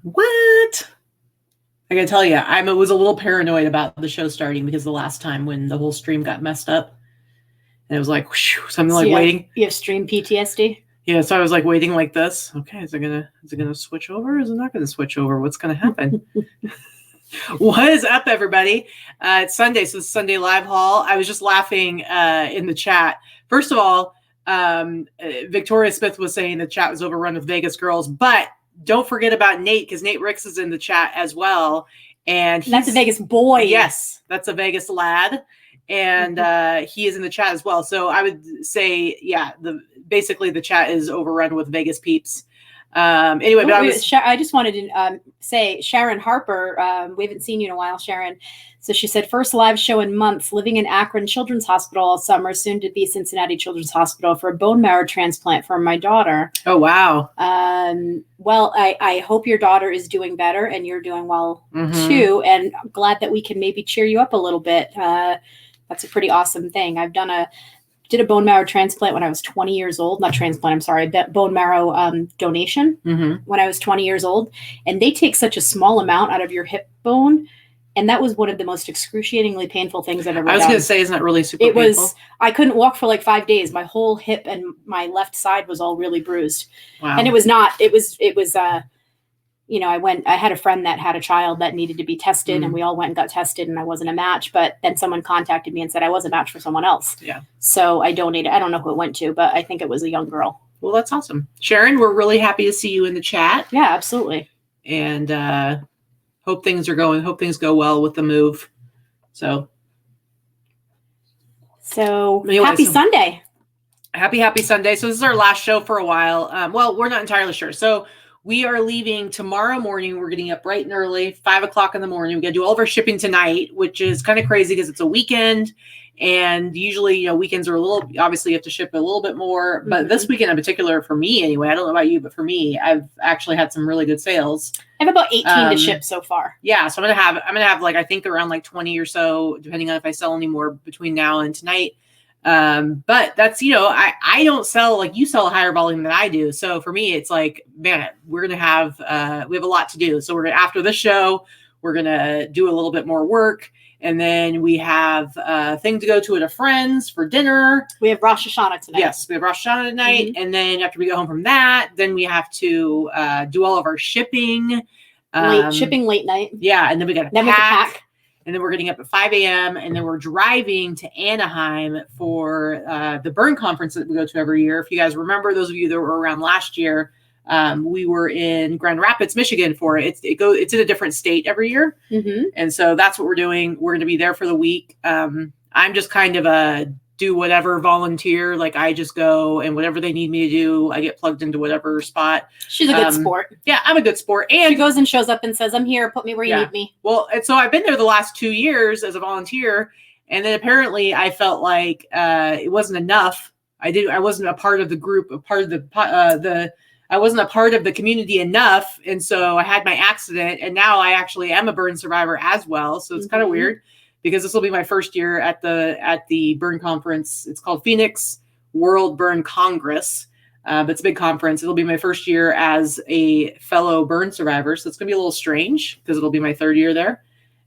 What? I gotta tell you, I was a little paranoid about the show starting because the last time when the whole stream got messed up, and it was like, whoosh, so I'm like waiting. You have stream PTSD? Yeah, so I was like waiting like this. Okay, is it gonna switch over? Is it not gonna switch over? What's gonna happen? What is up, everybody? It's Sunday, so it's Sunday Live Haul. I was just laughing in the chat. First of all, Victoria Smith was saying the chat was overrun with Vegas girls, but don't forget about Nate, because Nate Ricks is in the chat as well. And that's a Vegas boy. Yes, that's a Vegas lad. And he is in the chat as well. So I would say, yeah, basically the chat is overrun with Vegas peeps. Anyway, but I just wanted to say, Sharon Harper, we haven't seen you in a while, Sharon. So she said, first live show in months, living in Akron Children's Hospital all summer, soon to be Cincinnati Children's Hospital for a bone marrow transplant for my daughter. Oh, wow. Well, I hope your daughter is doing better and you're doing well too. And I'm glad that we can maybe cheer you up a little bit. That's a pretty awesome thing. I've did a bone marrow transplant when I was 20 years old. Not transplant, I'm sorry, bone marrow donation when I was 20 years old. And they take such a small amount out of your hip bone. And that was one of the most excruciatingly painful things I've ever done. I was going to say, isn't that really super painful? I couldn't walk for like 5 days. My whole hip and my left side was all really bruised. Wow. And it was I had a friend that had a child that needed to be tested and we all went and got tested and I wasn't a match, but then someone contacted me and said I was a match for someone else. Yeah. So I donated. I don't know who it went to, but I think it was a young girl. Well, that's awesome. Sharon, we're really happy to see you in the chat. Yeah, absolutely. And hope things go well with the move. So anyway, happy Sunday. Happy Sunday. So this is our last show for a while. Well, we're not entirely sure. So we are leaving tomorrow morning. We're getting up bright and early, 5 o'clock in the morning. We got to do all of our shipping tonight, which is kind of crazy because it's a weekend. And usually, weekends are obviously you have to ship a little bit more. But this weekend in particular, for me anyway, I don't know about you, but for me, I've actually had some really good sales. I have about 18 to ship so far. Yeah. So I'm going to have like, I think around like 20 or so, depending on if I sell any more between now and tonight. But that's, I don't sell like you sell a higher volume than I do. So for me, it's like, man, we're going to have, we have a lot to do. So after this show, we're going to do a little bit more work. And then we have a thing to go to at a friend's for dinner. We have Rosh Hashanah tonight. Yes, we have Rosh Hashanah tonight. And then after we go home from that, then we have to do all of our shipping. Shipping late night. Yeah. And then we got to pack. And then we're getting up at 5 a.m. and then we're driving to Anaheim for the Burn Conference that we go to every year. If you guys remember, those of you that were around last year, we were in Grand Rapids, Michigan for it. It's in a different state every year. And so that's what we're doing. We're going to be there for the week. I'm just kind of a do whatever volunteer. Like I just go and whatever they need me to do, I get plugged into whatever spot. She's a good sport. Yeah, I'm a good sport. And she goes and shows up and says, I'm here. Put me where you need me. Well, and so I've been there the last 2 years as a volunteer. And then apparently I felt like it wasn't enough. I wasn't a part of the group, I wasn't a part of the community enough. And so I had my accident and now I actually am a burn survivor as well. So it's kind of weird because this will be my first year at the burn conference. It's called Phoenix World Burn Congress. But it's a big conference. It'll be my first year as a fellow burn survivor. So it's going to be a little strange because it'll be my third year there.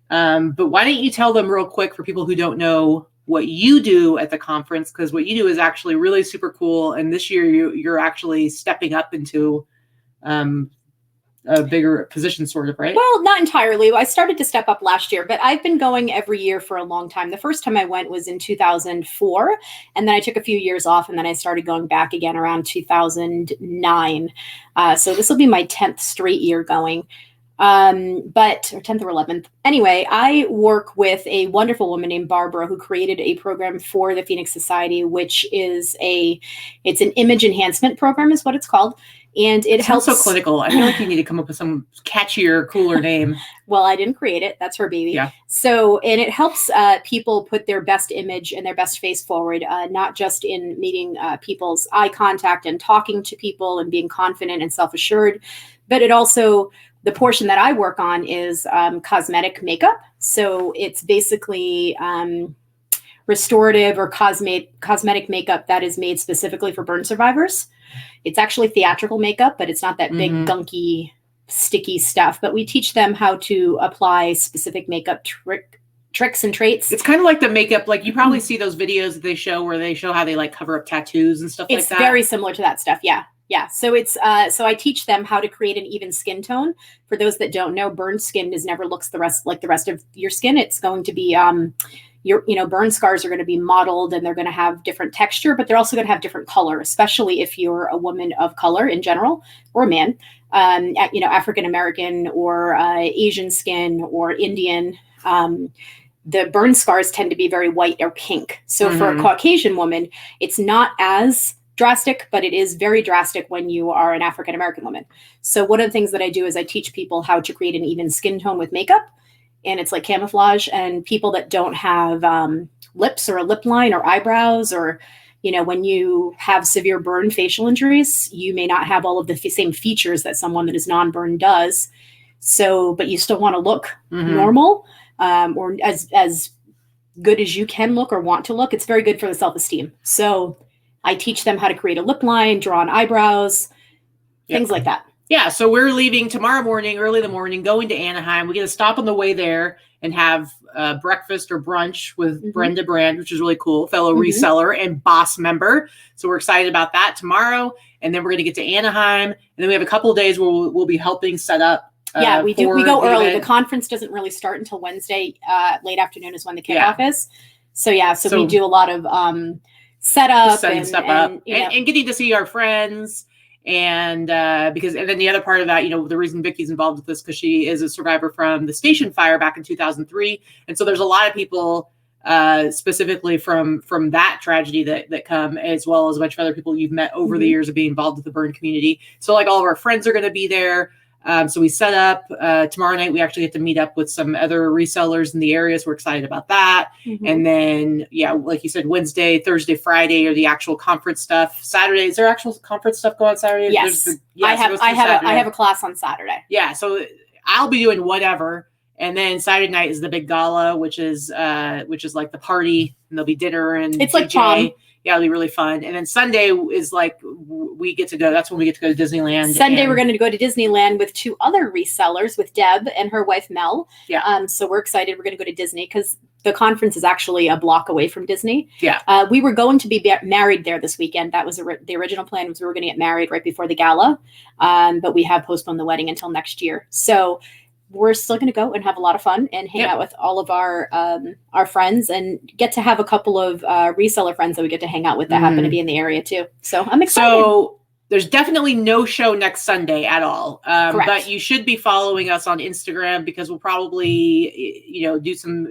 But why don't you tell them real quick for people who don't know what you do at the conference, because what you do is actually really super cool. And this year you're actually stepping up into a bigger position, sort of, right? Well, not entirely. I started to step up last year, but I've been going every year for a long time. The first time I went was in 2004, and then I took a few years off, and then I started going back again around 2009. So this will be my 10th straight year going. Or 10th or 11th. Anyway, I work with a wonderful woman named Barbara who created a program for the Phoenix Society, which is it's an image enhancement program is what it's called. And it helps. So clinical. I feel like you need to come up with some catchier, cooler name. Well, I didn't create it. That's her baby. Yeah. So, and it helps people put their best image and their best face forward, not just in meeting people's eye contact and talking to people and being confident and self-assured, but it also, the portion that I work on is cosmetic makeup. So it's basically restorative or cosmetic makeup that is made specifically for burn survivors. It's actually theatrical makeup, but it's not that big, gunky sticky stuff, but we teach them how to apply specific makeup tricks and traits. It's kind of like the makeup, like you probably see those videos that they show where they show how they like cover up tattoos and stuff like that. It's very similar to that stuff. Yeah. Yeah. So it's so I teach them how to create an even skin tone. For those that don't know, burned skin never looks the rest of your skin. It's going to be burn scars are going to be modeled, and they're going to have different texture, but they're also going to have different color, especially if you're a woman of color in general, or a man, African American or Asian skin or Indian. The burn scars tend to be very white or pink. So for a Caucasian woman, it's not as drastic, but it is very drastic when you are an African American woman. So one of the things that I do is I teach people how to create an even skin tone with makeup. And it's like camouflage. And people that don't have lips or a lip line or eyebrows, or, when you have severe burn facial injuries, you may not have all of the same features that someone that is non-burn does. So, but you still want to look normal, or as good as you can look or want to look. It's very good for the self-esteem. So I teach them how to create a lip line, draw on eyebrows, things like that. Yeah, so we're leaving tomorrow morning, early in the morning, going to Anaheim. We get to stop on the way there and have breakfast or brunch with Brenda Brand, which is really cool, fellow reseller and boss member. So we're excited about that tomorrow. And then we're going to get to Anaheim. And then we have a couple of days where we'll be helping set up. We do. We go early. The conference doesn't really start until Wednesday. Late afternoon is when the kickoff is. So we do a lot of setup, setting stuff up, and getting to see our friends. And then the other part of that, the reason Vikki's involved with this, because she is a survivor from the station fire back in 2003. And so there's a lot of people specifically from that tragedy that come, as well as a bunch of other people you've met over the years of being involved with the burn community. So like all of our friends are going to be there. So we set up tomorrow night. We actually get to meet up with some other resellers in the area. So we're excited about that. And then, like you said, Wednesday, Thursday, Friday are the actual conference stuff. Saturday, is there actual conference stuff going on Saturday? Yes. I have a class on Saturday. Yeah. So I'll be doing whatever. And then Saturday night is the big gala, which is like the party, and there'll be dinner and it's DJ. Like prom. Yeah, it'll be really fun. And then Sunday is like we get to go. That's when we get to go to Disneyland. Sunday we're going to go to Disneyland with two other resellers, with Deb and her wife Mel. Yeah. So we're excited. We're going to go to Disney because the conference is actually a block away from Disney. Yeah. We were going to be married there this weekend. That was the original plan, was we were going to get married right before the gala, but we have postponed the wedding until next year. So we're still going to go and have a lot of fun and hang out with all of our friends, and get to have a couple of reseller friends that we get to hang out with that happen to be in the area too. So I'm excited. So there's definitely no show next Sunday at all. But you should be following us on Instagram, because we'll probably, do some,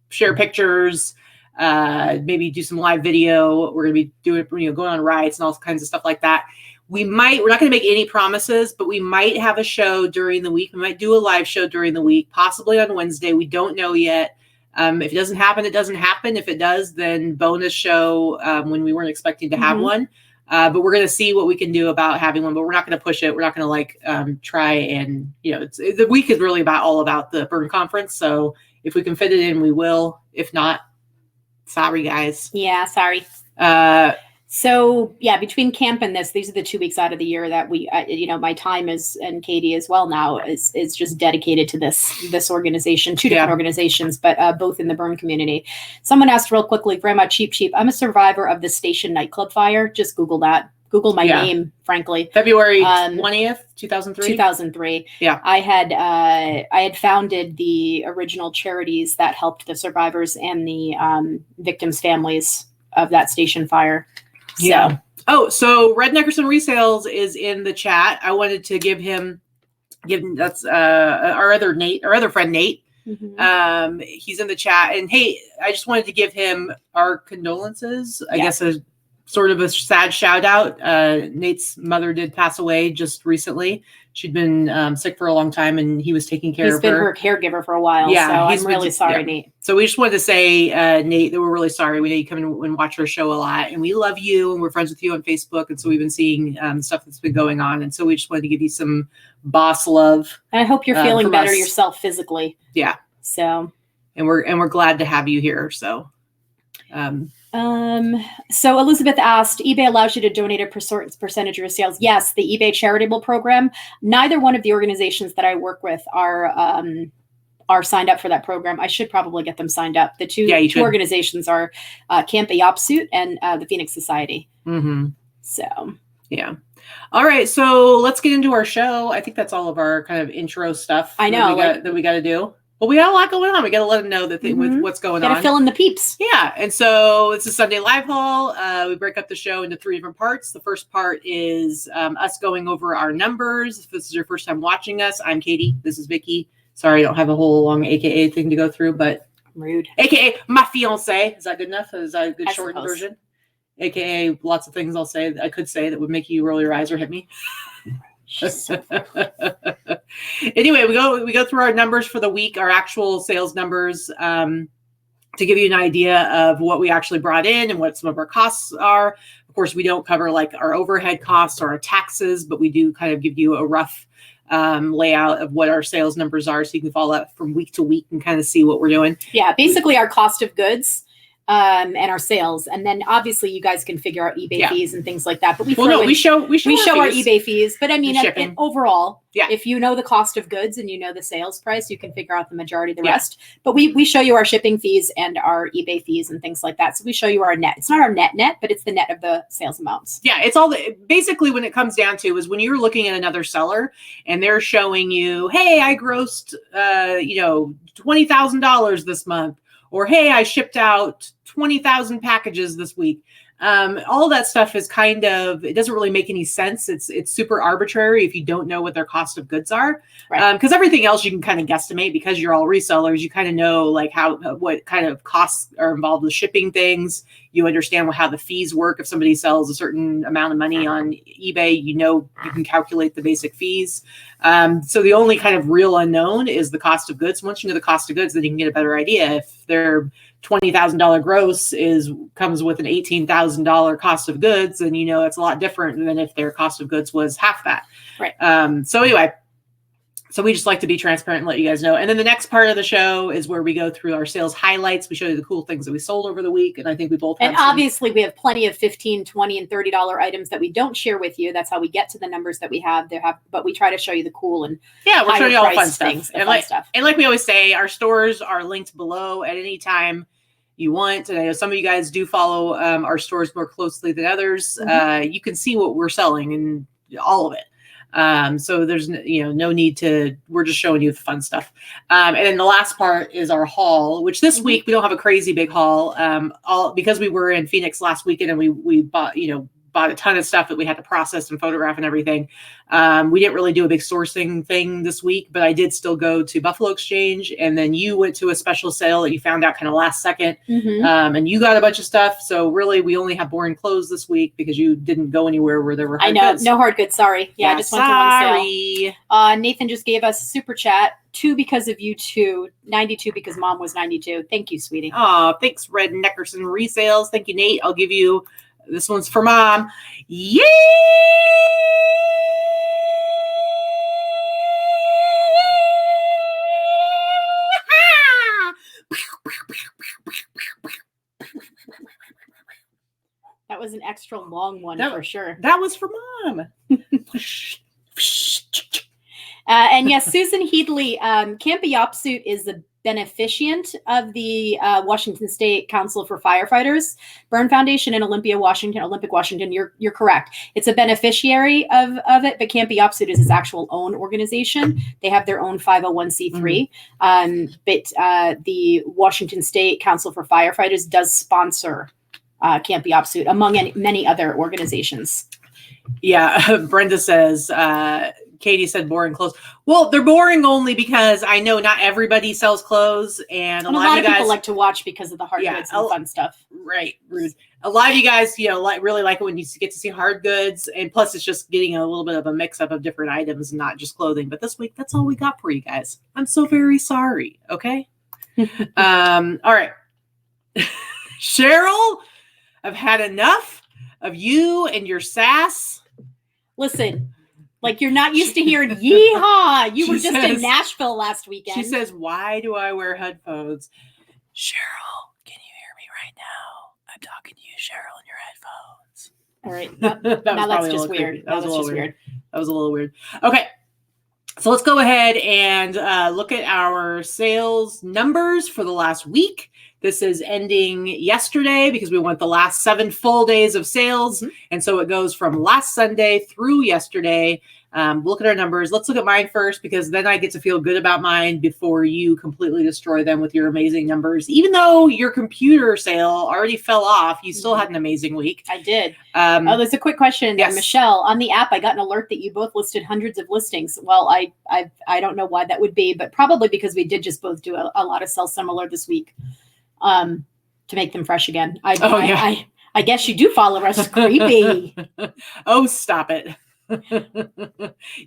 share pictures, maybe do some live video. We're going to be doing, going on rides and all kinds of stuff like that. We're not going to make any promises, but we might have a show during the week. We might do a live show during the week, possibly on Wednesday. We don't know yet. If it doesn't happen, it doesn't happen. If it does, then bonus show when we weren't expecting to have one. But we're going to see what we can do about having one, but we're not going to push it. We're not going to try and, the week is really all about the burn conference. So if we can fit it in, we will. If not, sorry, guys. Yeah, sorry. So between camp and these are the 2 weeks out of the year that we, my time and Katy as well now is just dedicated to this organization, two different organizations, but both in the burn community. Someone asked real quickly, Grandma Cheap. I'm a survivor of the station nightclub fire. Just Google that. Google my name, frankly. February 20th, 2003. 2003. Yeah. I had founded the original charities that helped the survivors and the victims' families of that station fire. Yeah. So Red Neckerson Resales is in the chat. I wanted to give him that's our other friend Nate. He's in the chat, and hey, I just wanted to give him our condolences. I guess a sort of a sad shout out. Nate's mother did pass away just recently. She'd been sick for a long time, and he was taking care of her. He's been her caregiver for a while. Yeah, so I'm really sorry, Nate. So we just wanted to say, Nate, that we're really sorry. We know you come and watch our show a lot, and we love you, and we're friends with you on Facebook, and so we've been seeing stuff that's been going on, and so we just wanted to give you some boss love. And I hope you're feeling better yourself physically. Yeah. So. And we're glad to have you here. So. So Elizabeth asked, eBay allows you to donate a percentage of your sales. Yes, the eBay charitable program. Neither one of the organizations that I work with are signed up for that program. I should probably get them signed up. The two organizations are Camp Ayopsuit and the Phoenix Society. Mm-hmm. So, yeah. All right. So let's get into our show. I think that's all of our kind of intro stuff. I know that we got to do. Well, we got a lot going on. We got to let them know that with what's going on. Got to fill in the peeps. Yeah. And so it's a Sunday live haul. We break up the show into 3 different parts. The first part is us going over our numbers. If this is your first time watching us, I'm Katy. This is Vikki. Sorry, I don't have a whole long AKA thing to go through, but rude. AKA my fiance. Is that good enough? Is that a good shortened version? AKA lots of things I could say that would make you roll your eyes or hit me. Anyway, we go through our numbers for the week, our actual sales numbers, to give you an idea of what we actually brought in and what some of our costs are. Of course, we don't cover like our overhead costs or our taxes, but we do kind of give you a rough layout of what our sales numbers are, so you can follow that from week to week and kind of see what we're doing. Yeah, basically our cost of goods and our sales, and then obviously you guys can figure out eBay fees and things like that. But we show our eBay fees. But I mean, overall, if you know the cost of goods and you know the sales price, you can figure out the majority of the rest. But we show you our shipping fees and our eBay fees and things like that. So we show you our net. It's not our net, but it's the net of the sales amounts. Yeah, it's all basically when it comes down to is when you're looking at another seller and they're showing you, hey, I grossed $20,000 this month. Or, hey, I shipped out 20,000 packages this week. All that stuff is kind of, it doesn't really make any sense. It's super arbitrary if you don't know what their cost of goods are. Right. Because everything else you can kind of guesstimate because you're all resellers. You kind of know like what kind of costs are involved with shipping things. You understand how the fees work. If somebody sells a certain amount of money on eBay, you can calculate the basic fees. So the only kind of real unknown is the cost of goods. Once you know the cost of goods, then you can get a better idea. If their $20,000 gross comes with an $18,000 cost of goods, then it's a lot different than if their cost of goods was half that. Right. So anyway, so we just like to be transparent and let you guys know. And then the next part of the show is where we go through our sales highlights. We show you the cool things that we sold over the week. And I think we both have obviously we have plenty of $15, $20, and $30 items that we don't share with you. That's how we get to the numbers that we have. But we try to show you the cool and we're showing you all fun things, stuff. And like we always say, our stores are linked below at any time you want. And I know some of you guys do follow our stores more closely than others. Mm-hmm. You can see what we're selling and all of it. So there's no need to, we're just showing you the fun stuff. And then the last part is our haul, which this week we don't have a crazy big haul, because we were in Phoenix last weekend and we bought a ton of stuff that we had to process and photograph and everything. We didn't really do a big sourcing thing this week, but I did still go to Buffalo Exchange, and then you went to a special sale that you found out kind of last second. Mm-hmm. And you got a bunch of stuff. So really we only have boring clothes this week because you didn't go anywhere where there were hard goods. No hard goods. Sorry. Yeah, I just went to one sale. Nathan just gave us a super chat. 2 because of you two, 92 because mom was 92. Thank you, sweetie. Oh, thanks, Red Neckerson Resales. Thank you, Nate. I'll give you, this one's for mom. Yeah. That was an extra long one for sure. That was for mom. And yes, Susan Headley, Camp Ayopsuit is the beneficient of the Washington State Council for Firefighters, Burn Foundation in Olympic, Washington. You're correct. It's a beneficiary of it, but Camp Ayopsuit is its actual own organization. They have their own 501c3. Mm-hmm. But the Washington State Council for Firefighters does sponsor Camp Ayopsuit, among many other organizations. Yeah, Brenda says, Katy said boring clothes. Well, they're boring only because I know not everybody sells clothes, and a lot of people like to watch because of the hard goods and fun stuff. Right, rude. A lot of you guys, really like it when you get to see hard goods, and plus it's just getting a little bit of a mix up of different items, not just clothing. But this week, that's all we got for you guys. I'm so very sorry. Okay. All right, Cheryl, I've had enough of you and your sass. Listen. Like you're not used to hearing yeehaw. You were just in Nashville last weekend. She says, why do I wear headphones? Cheryl, can you hear me right now? I'm talking to you, Cheryl, in your headphones. All right. Now that's just weird. That was a little weird. That was a little weird. Okay. So let's go ahead and look at our sales numbers for the last week. This is ending yesterday because we want the last 7 full days of sales. Mm-hmm. And so it goes from last Sunday through yesterday. Look at our numbers. Let's look at mine first, because then I get to feel good about mine before you completely destroy them with your amazing numbers. Even though your computer sale already fell off, you still had an amazing week. I did. There's a quick question. Yes. Michelle, on the app, I got an alert that you both listed hundreds of listings. Well, I don't know why that would be, but probably because we did just both do a lot of sell similar this week to make them fresh again. I guess you do follow us. Creepy. Oh, stop it.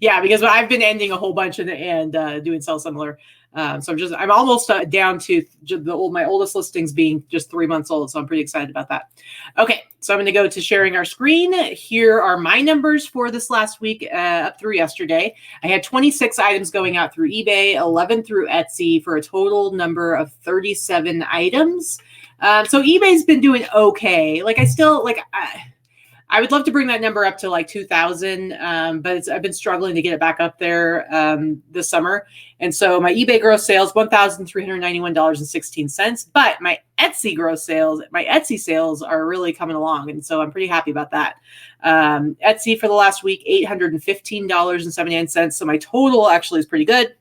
Yeah, because I've been ending a whole bunch and doing sell similar. So I'm almost down to my oldest listings being just 3 months old. So I'm pretty excited about that. Okay, so I'm going to go to sharing our screen. Here are my numbers for this last week up through yesterday. I had 26 items going out through eBay, 11 through Etsy, for a total number of 37 items. So eBay's been doing okay. I would love to bring that number up to like 2,000, but I've been struggling to get it back up there this summer. And so my eBay gross sales, $1,391.16. But my Etsy sales are really coming along. And so I'm pretty happy about that. Etsy for the last week, $815.79. So my total actually is pretty good.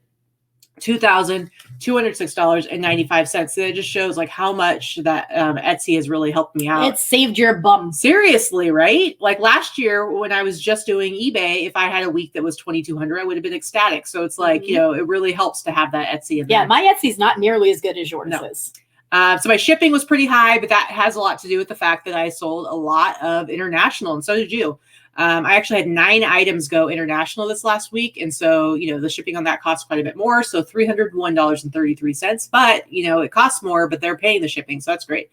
$2,206.95. So it just shows like how much that Etsy has really helped me out. It saved your bum. Seriously, right? Like last year when I was just doing eBay, if I had a week that was 2,200, I would have been ecstatic. So it's like, it really helps to have that Etsy in there. Yeah, my Etsy's not nearly as good as yours is. So my shipping was pretty high, but that has a lot to do with the fact that I sold a lot of international, and so did you. I actually had 9 items go international this last week. And so, the shipping on that costs quite a bit more. So $301.33, but it costs more, but they're paying the shipping. So that's great.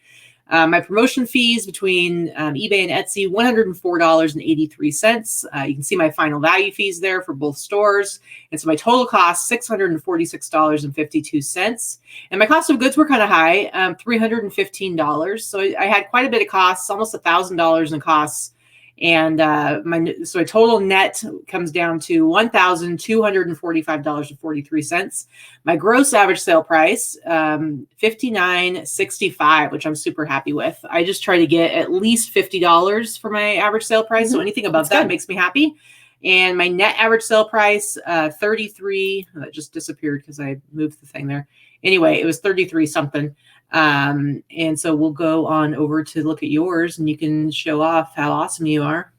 My promotion fees between eBay and Etsy, $104.83. You can see my final value fees there for both stores. And so my total cost, $646.52. And my cost of goods were kind of high, $315. So I had quite a bit of costs, almost $1,000 in costs. And my total net comes down to $1,245.43. My gross average sale price, $59.65, which I'm super happy with. I just try to get at least $50 for my average sale price. Mm-hmm. So anything above that makes me happy. And my net average sale price, $33. That just disappeared because I moved the thing there. Anyway, it was 33 something. And so we'll go on over to look at yours, and you can show off how awesome you are.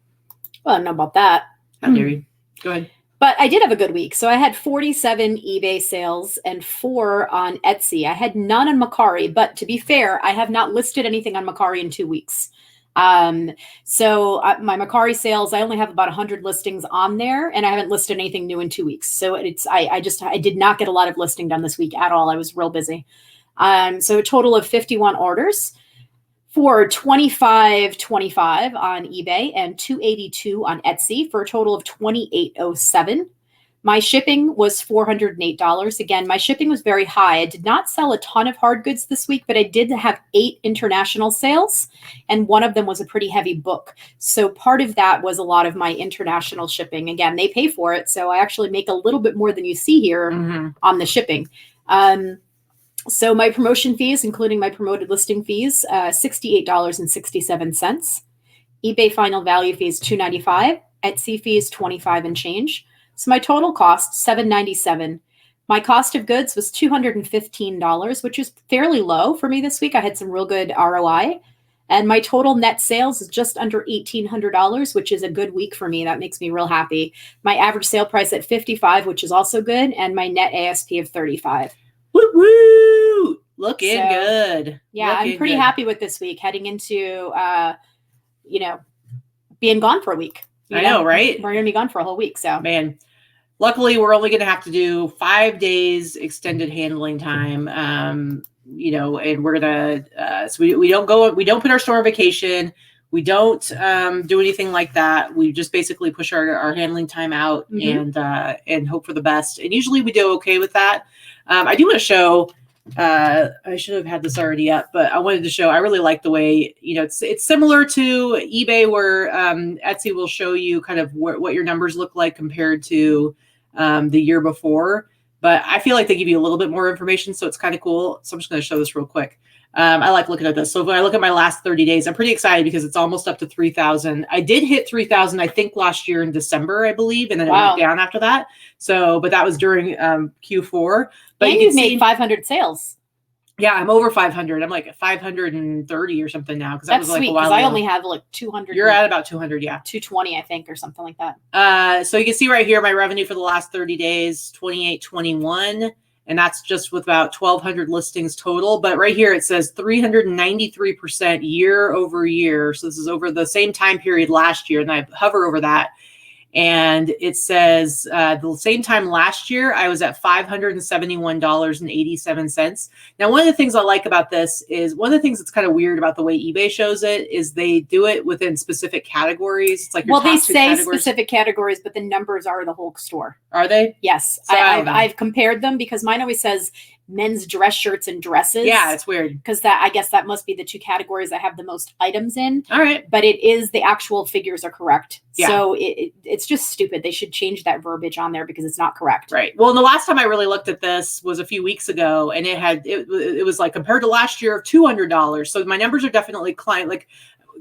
Well, I don't know about that. How dare you? Go ahead. But I did have a good week. So I had 47 eBay sales and 4 on Etsy. I had none on Mercari, but to be fair, I have not listed anything on Mercari in 2 weeks. My Mercari sales, I only have about 100 listings on there, and I haven't listed anything new in 2 weeks. So I did not get a lot of listing done this week at all. I was real busy. So a total of 51 orders for $25.25 on eBay and $282 on Etsy for a total of $28.07. My shipping was $408. Again, my shipping was very high. I did not sell a ton of hard goods this week, but I did have 8 international sales, and one of them was a pretty heavy book. So part of that was a lot of my international shipping. Again, they pay for it, so I actually make a little bit more than you see here on the shipping. So my promotion fees, including my promoted listing fees, $68.67. eBay final value fees, $295. Etsy fees, $25 and change. So my total cost, $797. My cost of goods was $215, which is fairly low for me this week. I had some real good ROI. And my total net sales is just under $1,800, which is a good week for me. That makes me real happy. My average sale price at $55, which is also good, and my net ASP of $35. Woo woo! Looking good. Yeah, I'm pretty happy with this week, heading into being gone for a week. I know, right? We're gonna be gone for a whole week. So man, luckily we're only gonna have to do 5 days extended handling time. And we're gonna so we don't put our store on vacation. We don't do anything like that. We just basically push our handling time out and hope for the best. And usually we do okay with that. I do want to show I should have had this already up, but I wanted to show, I really like the way, it's similar to eBay where Etsy will show you kind of what your numbers look like compared to the year before. But I feel like they give you a little bit more information, so it's kind of cool. So I'm just going to show this real quick. I like looking at this. So when I look at my last 30 days, I'm pretty excited because it's almost up to 3,000. I did hit 3,000, I think, last year in December, I believe, and then it went down after that. So, but that was during Q4. But and you've made 500 sales. Yeah, I'm over 500. I'm like at 530 or something now because that was like sweet, a while because ago. I only have like 200. You're at about 200, yeah. 220, I think, or something like that. So you can see right here my revenue for the last 30 days, 2821, and that's just with about 1,200 listings total. But right here it says 393% year over year. So this is over the same time period last year, and I hover over that. And it says the same time last year, I was at $571.87. Now, one of the things I like about this is one of the things that's kind of weird about the way eBay shows it is they do it within specific categories. It's like your they top two say categories. Specific categories, but the numbers are the whole store. Are they? Yes. So I've compared them because mine always says men's dress shirts and dresses. Yeah, it's weird. Because I guess that must be the two categories I have the most items in. All right. But it is, the actual figures are correct. Yeah. So it's just stupid. They should change that verbiage on there because it's not correct. Right. Well, the last time I really looked at this was a few weeks ago, and it was like compared to last year of $200. So my numbers are definitely climbing. Like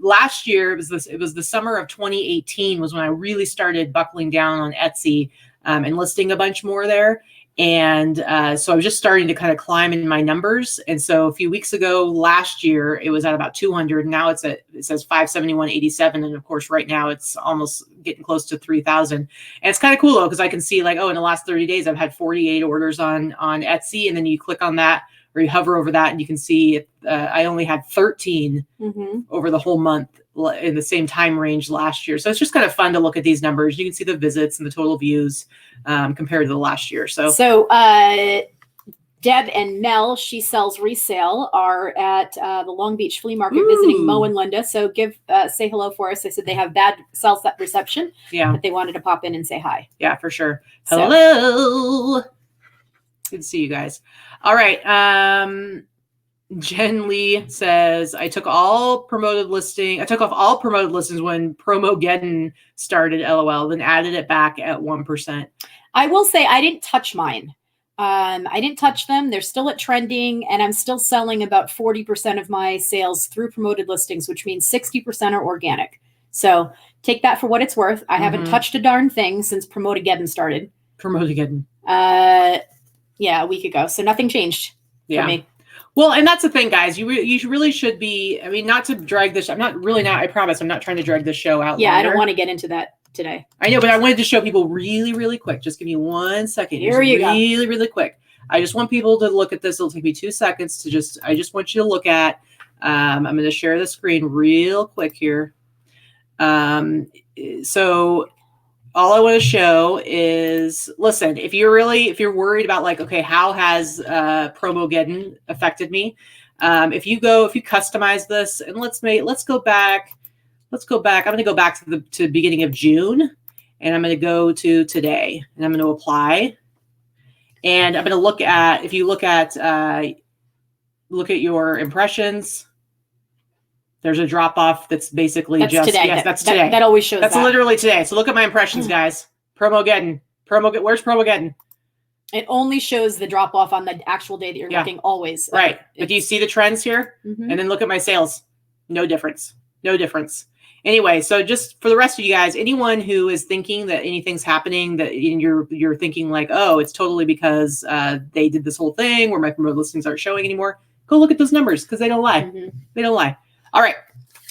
last year, it was the summer of 2018 was when I really started buckling down on Etsy and listing a bunch more there. And so I was just starting to kind of climb in my numbers. And so a few weeks ago, last year, it was at about 200. Now it says 571.87. And of course, right now it's almost getting close to 3,000. And it's kind of cool though, because I can see like, oh, in the last 30 days, I've had 48 orders on Etsy. And then you click on that or you hover over that and you can see I only had 13 over the whole month in the same time range last year. So it's just kind of fun to look at these numbers. You can see the visits and the total views compared to the last year. So Deb and Mel, she sells resale, are at the Long Beach Flea Market visiting Mo and Linda. So say hello for us. They said they have bad cell reception. Yeah. But they wanted to pop in and say hi. Yeah, for sure. Hello. Good to see you guys. All right. Jen Lee says, I took off all promoted listings when Promogeddon started, LOL, then added it back at 1%. I will say I didn't touch mine. I didn't touch them. They're still at trending, and I'm still selling about 40% of my sales through promoted listings, which means 60% are organic. So take that for what it's worth. I haven't touched a darn thing since Promogeddon started. Promogeddon. Yeah, a week ago. So nothing changed for me. Well, and that's the thing, guys. You really should be. I mean, not to drag this. I promise. I'm not trying to drag this show out. Yeah, longer. I don't want to get into that today. I know, but I wanted to show people really, really quick. Just give me 1 second. Here you go. Really, really quick. I just want people to look at this. It'll take me 2 seconds to I just want you to look at. I'm going to share the screen real quick here. So all I want to show is, listen, if you're worried about like, okay, how has Promogeddon affected me? If you customize this, and let's go back. I'm going to go back to the beginning of June, and I'm going to go to today, and I'm going to apply. And I'm going to look at, if you look at your impressions, there's a drop off that's basically that's just today. Yes, that's today. That always shows. That's literally today. So look at my impressions, guys. Promogeddon. Where's Promogeddon? It only shows the drop off on the actual day that you're looking always. Right. But do you see the trends here? And then look at my sales. No difference. Anyway, so just for the rest of you guys, anyone who is thinking that anything's happening, that you're thinking like, oh, it's totally because they did this whole thing where my promoted listings aren't showing anymore, go look at those numbers because they don't lie. They don't lie. All right,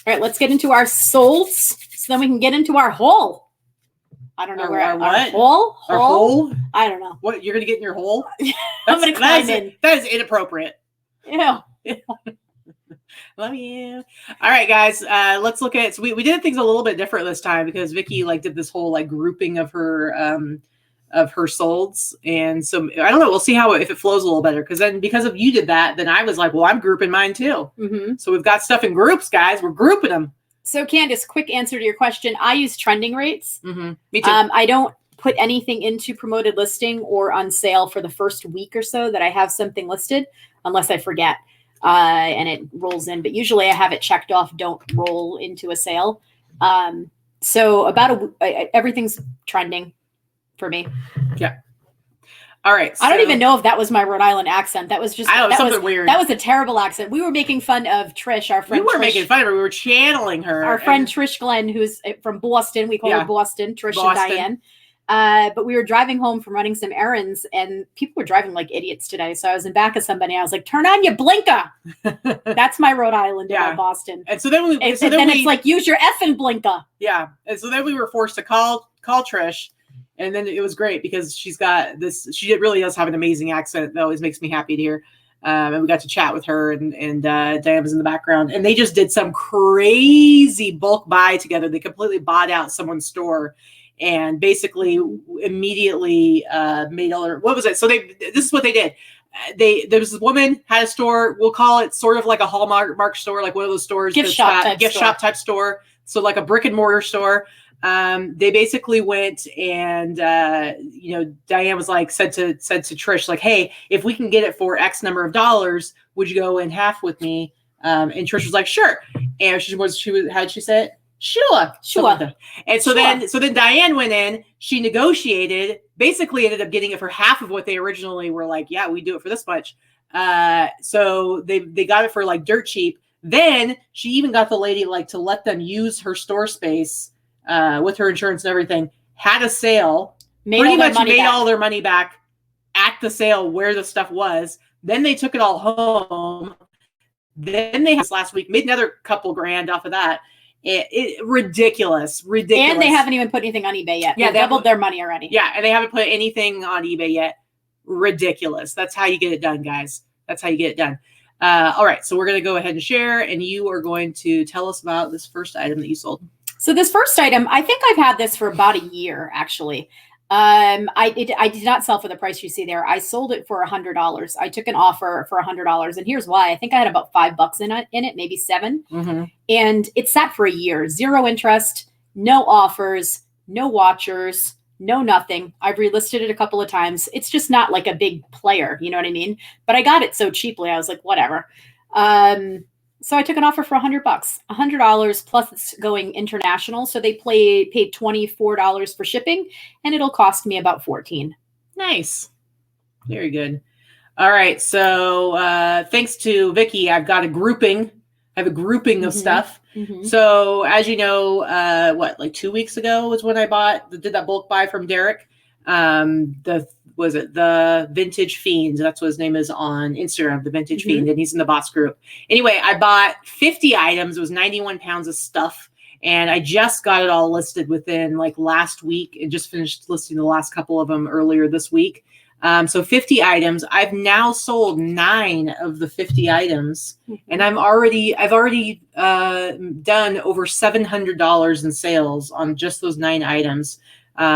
let's get into our solds so then we can get into our haul. I don't know where our hole. Our hole? I don't know. What you're gonna get in your hole? I'm gonna climb in. That is inappropriate. Yeah. Love you. All right, guys. Let's look at. So we did things a little bit different this time because Vikki did this whole grouping of her solds, and so I don't know. We'll see if it flows a little better because of you did that, then I was like, well, I'm grouping mine too. So we've got stuff in groups, guys. We're grouping them. So Candace, quick answer to your question. I use trending rates. Me too. I don't put anything into promoted listing or on sale for the first week or so that I have something listed, unless I forget and it rolls in. But usually I have it checked off, don't roll into a sale. So everything's trending for me. Yeah. All right. So, I don't even know if that was my Rhode Island accent. That was just something weird. That was a terrible accent. We were making fun of Trish, our friend. We weren't Trish, making fun of her. We were channeling her. Our friend Trish Glenn, who's from Boston. We call her Boston, Trish and Diane. But we were driving home from running some errands, and people were driving like idiots today. So I was in back of somebody. I was like, "Turn on your blinker." That's my Rhode Island about Boston. And so then it's like, use your effing blinker. Yeah. And so then we were forced to call Trish. And then it was great because she's got this, she really does have an amazing accent that always makes me happy to hear. And we got to chat with her and Diane was in the background, and they just did some crazy bulk buy together. They completely bought out someone's store and basically immediately made all their, what was it? So this is what they did. There was this woman had a store, we'll call it sort of like a Hallmark store, like one of those stores, gift shop type store. So like a brick and mortar store. They basically went and, Diane was like, said to Trish, like, hey, if we can get it for X number of dollars, would you go in half with me? And Trish was like, sure. And how'd she say it? Sure. And so then Diane went in, she negotiated, basically ended up getting it for half of what they originally were like, yeah, we do it for this much. So they got it for like dirt cheap. Then she even got the lady like to let them use her store space with her insurance and everything, had a sale, pretty much made all their money back at the sale where the stuff was. Then they took it all home. Then they had this last week, made another couple grand off of that. Ridiculous. And they haven't even put anything on eBay yet. Yeah, they doubled their money already. Yeah, and they haven't put anything on eBay yet. Ridiculous. That's how you get it done, guys. That's how you get it done. All right, so we're going to go ahead and share, and you are going to tell us about this first item that you sold. So this first item, I think I've had this for about a year, actually. I did not sell for the price you see there. I sold it for $100. I took an offer for $100, and here's why. I think I had about $5 in it, maybe $7. Mm-hmm. And it sat for a year, 0 interest, no offers, no watchers, no nothing. I've relisted it a couple of times. It's just not like a big player, you know what I mean? But I got it so cheaply, I was like, whatever. So I took an offer for $100, $100 plus it's going international. So they paid $24 for shipping, and it'll cost me about $14. Nice. Very good. All right. So thanks to Vikki, I've got a grouping. I have a grouping of stuff. Mm-hmm. So as you know, like 2 weeks ago was when I did that bulk buy from Derek. The Vintage Fiend? That's what his name is on Instagram, the Vintage Mm-hmm. Fiend, and he's in the boss group. Anyway, I bought 50 items. It was 91 pounds of stuff, and I just got it all listed within like last week and just finished listing the last couple of them earlier this week. So 50 items. I've now sold 9 of the 50 items, mm-hmm. and I've already done over $700 in sales on just those 9 items.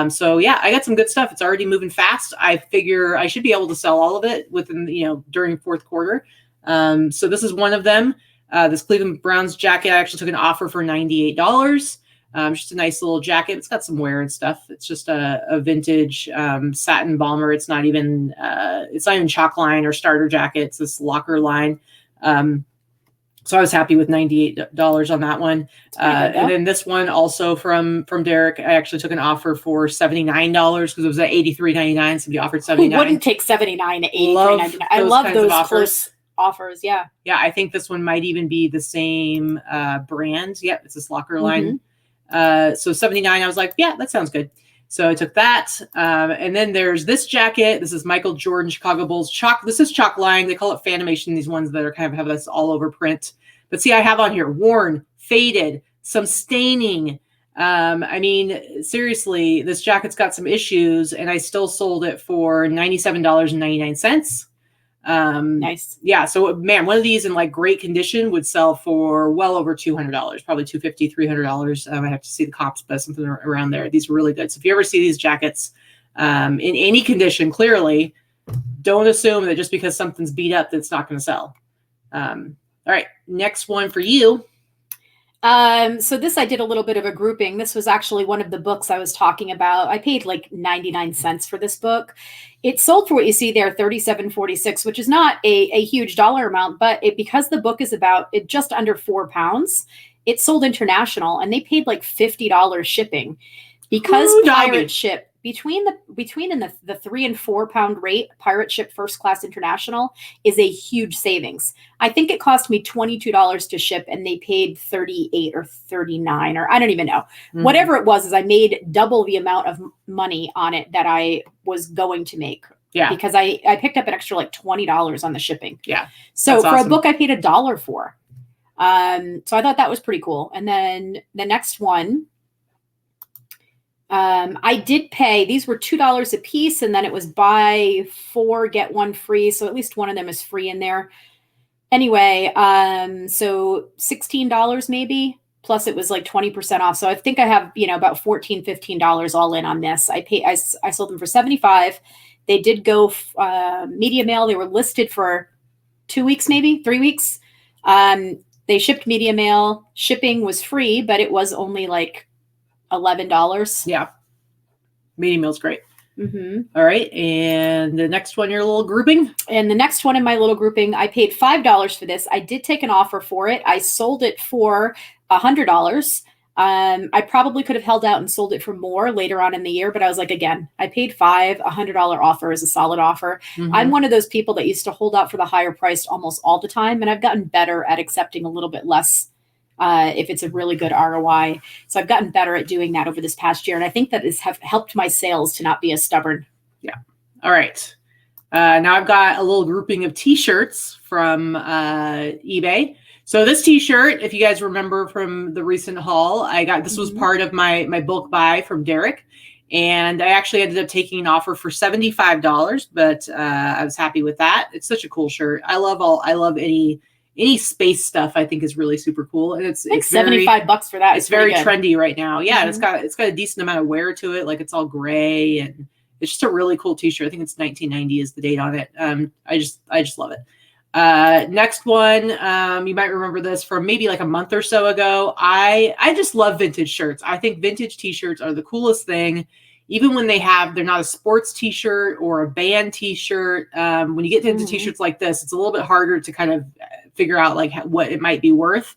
So yeah, I got some good stuff. It's already moving fast. I figure I should be able to sell all of it within, during fourth quarter. So this is one of them. This Cleveland Browns jacket, I actually took an offer for $98. Just a nice little jacket. It's got some wear and stuff. It's just a vintage satin bomber. It's not even chalk line or starter jacket. It's this locker line. So I was happy with $98 on that one. And then this one also from Derek, I actually took an offer for $79 because it was at $83.99. Somebody offered $79. Who wouldn't take $79 to $83.99? I love those close offers. Yeah. Yeah. I think this one might even be the same brand. Yeah. It's this locker line. Mm-hmm. So $79, I was like, yeah, that sounds good. So I took that. And then there's this jacket. This is Michael Jordan, Chicago Bulls. This is chalk line. They call it Fanimation, these ones that are kind of have this all over print. But see, I have on here worn, faded, some staining. Seriously, this jacket's got some issues, and I still sold it for $97.99. Nice. Yeah. So man, one of these in like great condition would sell for well over $200, probably $250, $300. I have to see the comps, but something around there. These are really good. So if you ever see these jackets, in any condition, clearly don't assume that just because something's beat up, that it's not going to sell. All right. Next one for you. So this, I did a little bit of a grouping. This was actually one of the books I was talking about. I paid like 99 cents for this book. It sold for what you see there, $37.46, which is not a huge dollar amount, but because the book is about just under 4 pounds, it sold international, and they paid like $50 shipping. Because pirate ship between the 3 and 4 pound rate, pirate ship first class international is a huge savings. I think it cost me $22 to ship, and they paid 38 or 39, or I don't even know. Mm-hmm. Whatever it was, is I made double the amount of money on it that I was going to make. Yeah. Because I picked up an extra like $20 on the shipping. Yeah. So for awesome. A book I paid $1 for. So I thought that was pretty cool. And then the next one, I did pay, these were $2 a piece, and then it was buy 4, get 1 free. So at least one of them is free in there. Anyway, so $16 maybe, plus it was like 20% off. So I think I have, about $14, $15 all in on this. I sold them for $75. They did go media mail. They were listed for 2 weeks, maybe 3 weeks. They shipped media mail. Shipping was free, but it was only like $11. Yeah. Media mail's great. Mm-hmm. All right. And the next one, your little grouping? And the next one in my little grouping, I paid $5 for this. I did take an offer for it. I sold it for $100. I probably could have held out and sold it for more later on in the year, but I was like, again, I paid $100 offer is a solid offer. Mm-hmm. I'm one of those people that used to hold out for the higher price almost all the time. And I've gotten better at accepting a little bit less if it's a really good ROI. So I've gotten better at doing that over this past year. And I think that has helped my sales to not be as stubborn. Yeah. All right. Now I've got a little grouping of t-shirts from eBay. So this t-shirt, if you guys remember from the recent haul, this was part of my bulk buy from Derek. And I actually ended up taking an offer for $75, but I was happy with that. It's such a cool shirt. I love any space stuff. I think is really super cool. And it's $75 for that. It's very trendy right now. Yeah. Mm-hmm. And it's got a decent amount of wear to it. Like it's all gray, and it's just a really cool t-shirt. I think it's 1990 is the date on it. I just love it. Next one, you might remember this from maybe like a month or so ago. I just love vintage shirts. I think vintage t-shirts are the coolest thing. Even when they're not a sports t-shirt or a band t-shirt. When you get into t-shirts like this, it's a little bit harder to kind of figure out like what it might be worth.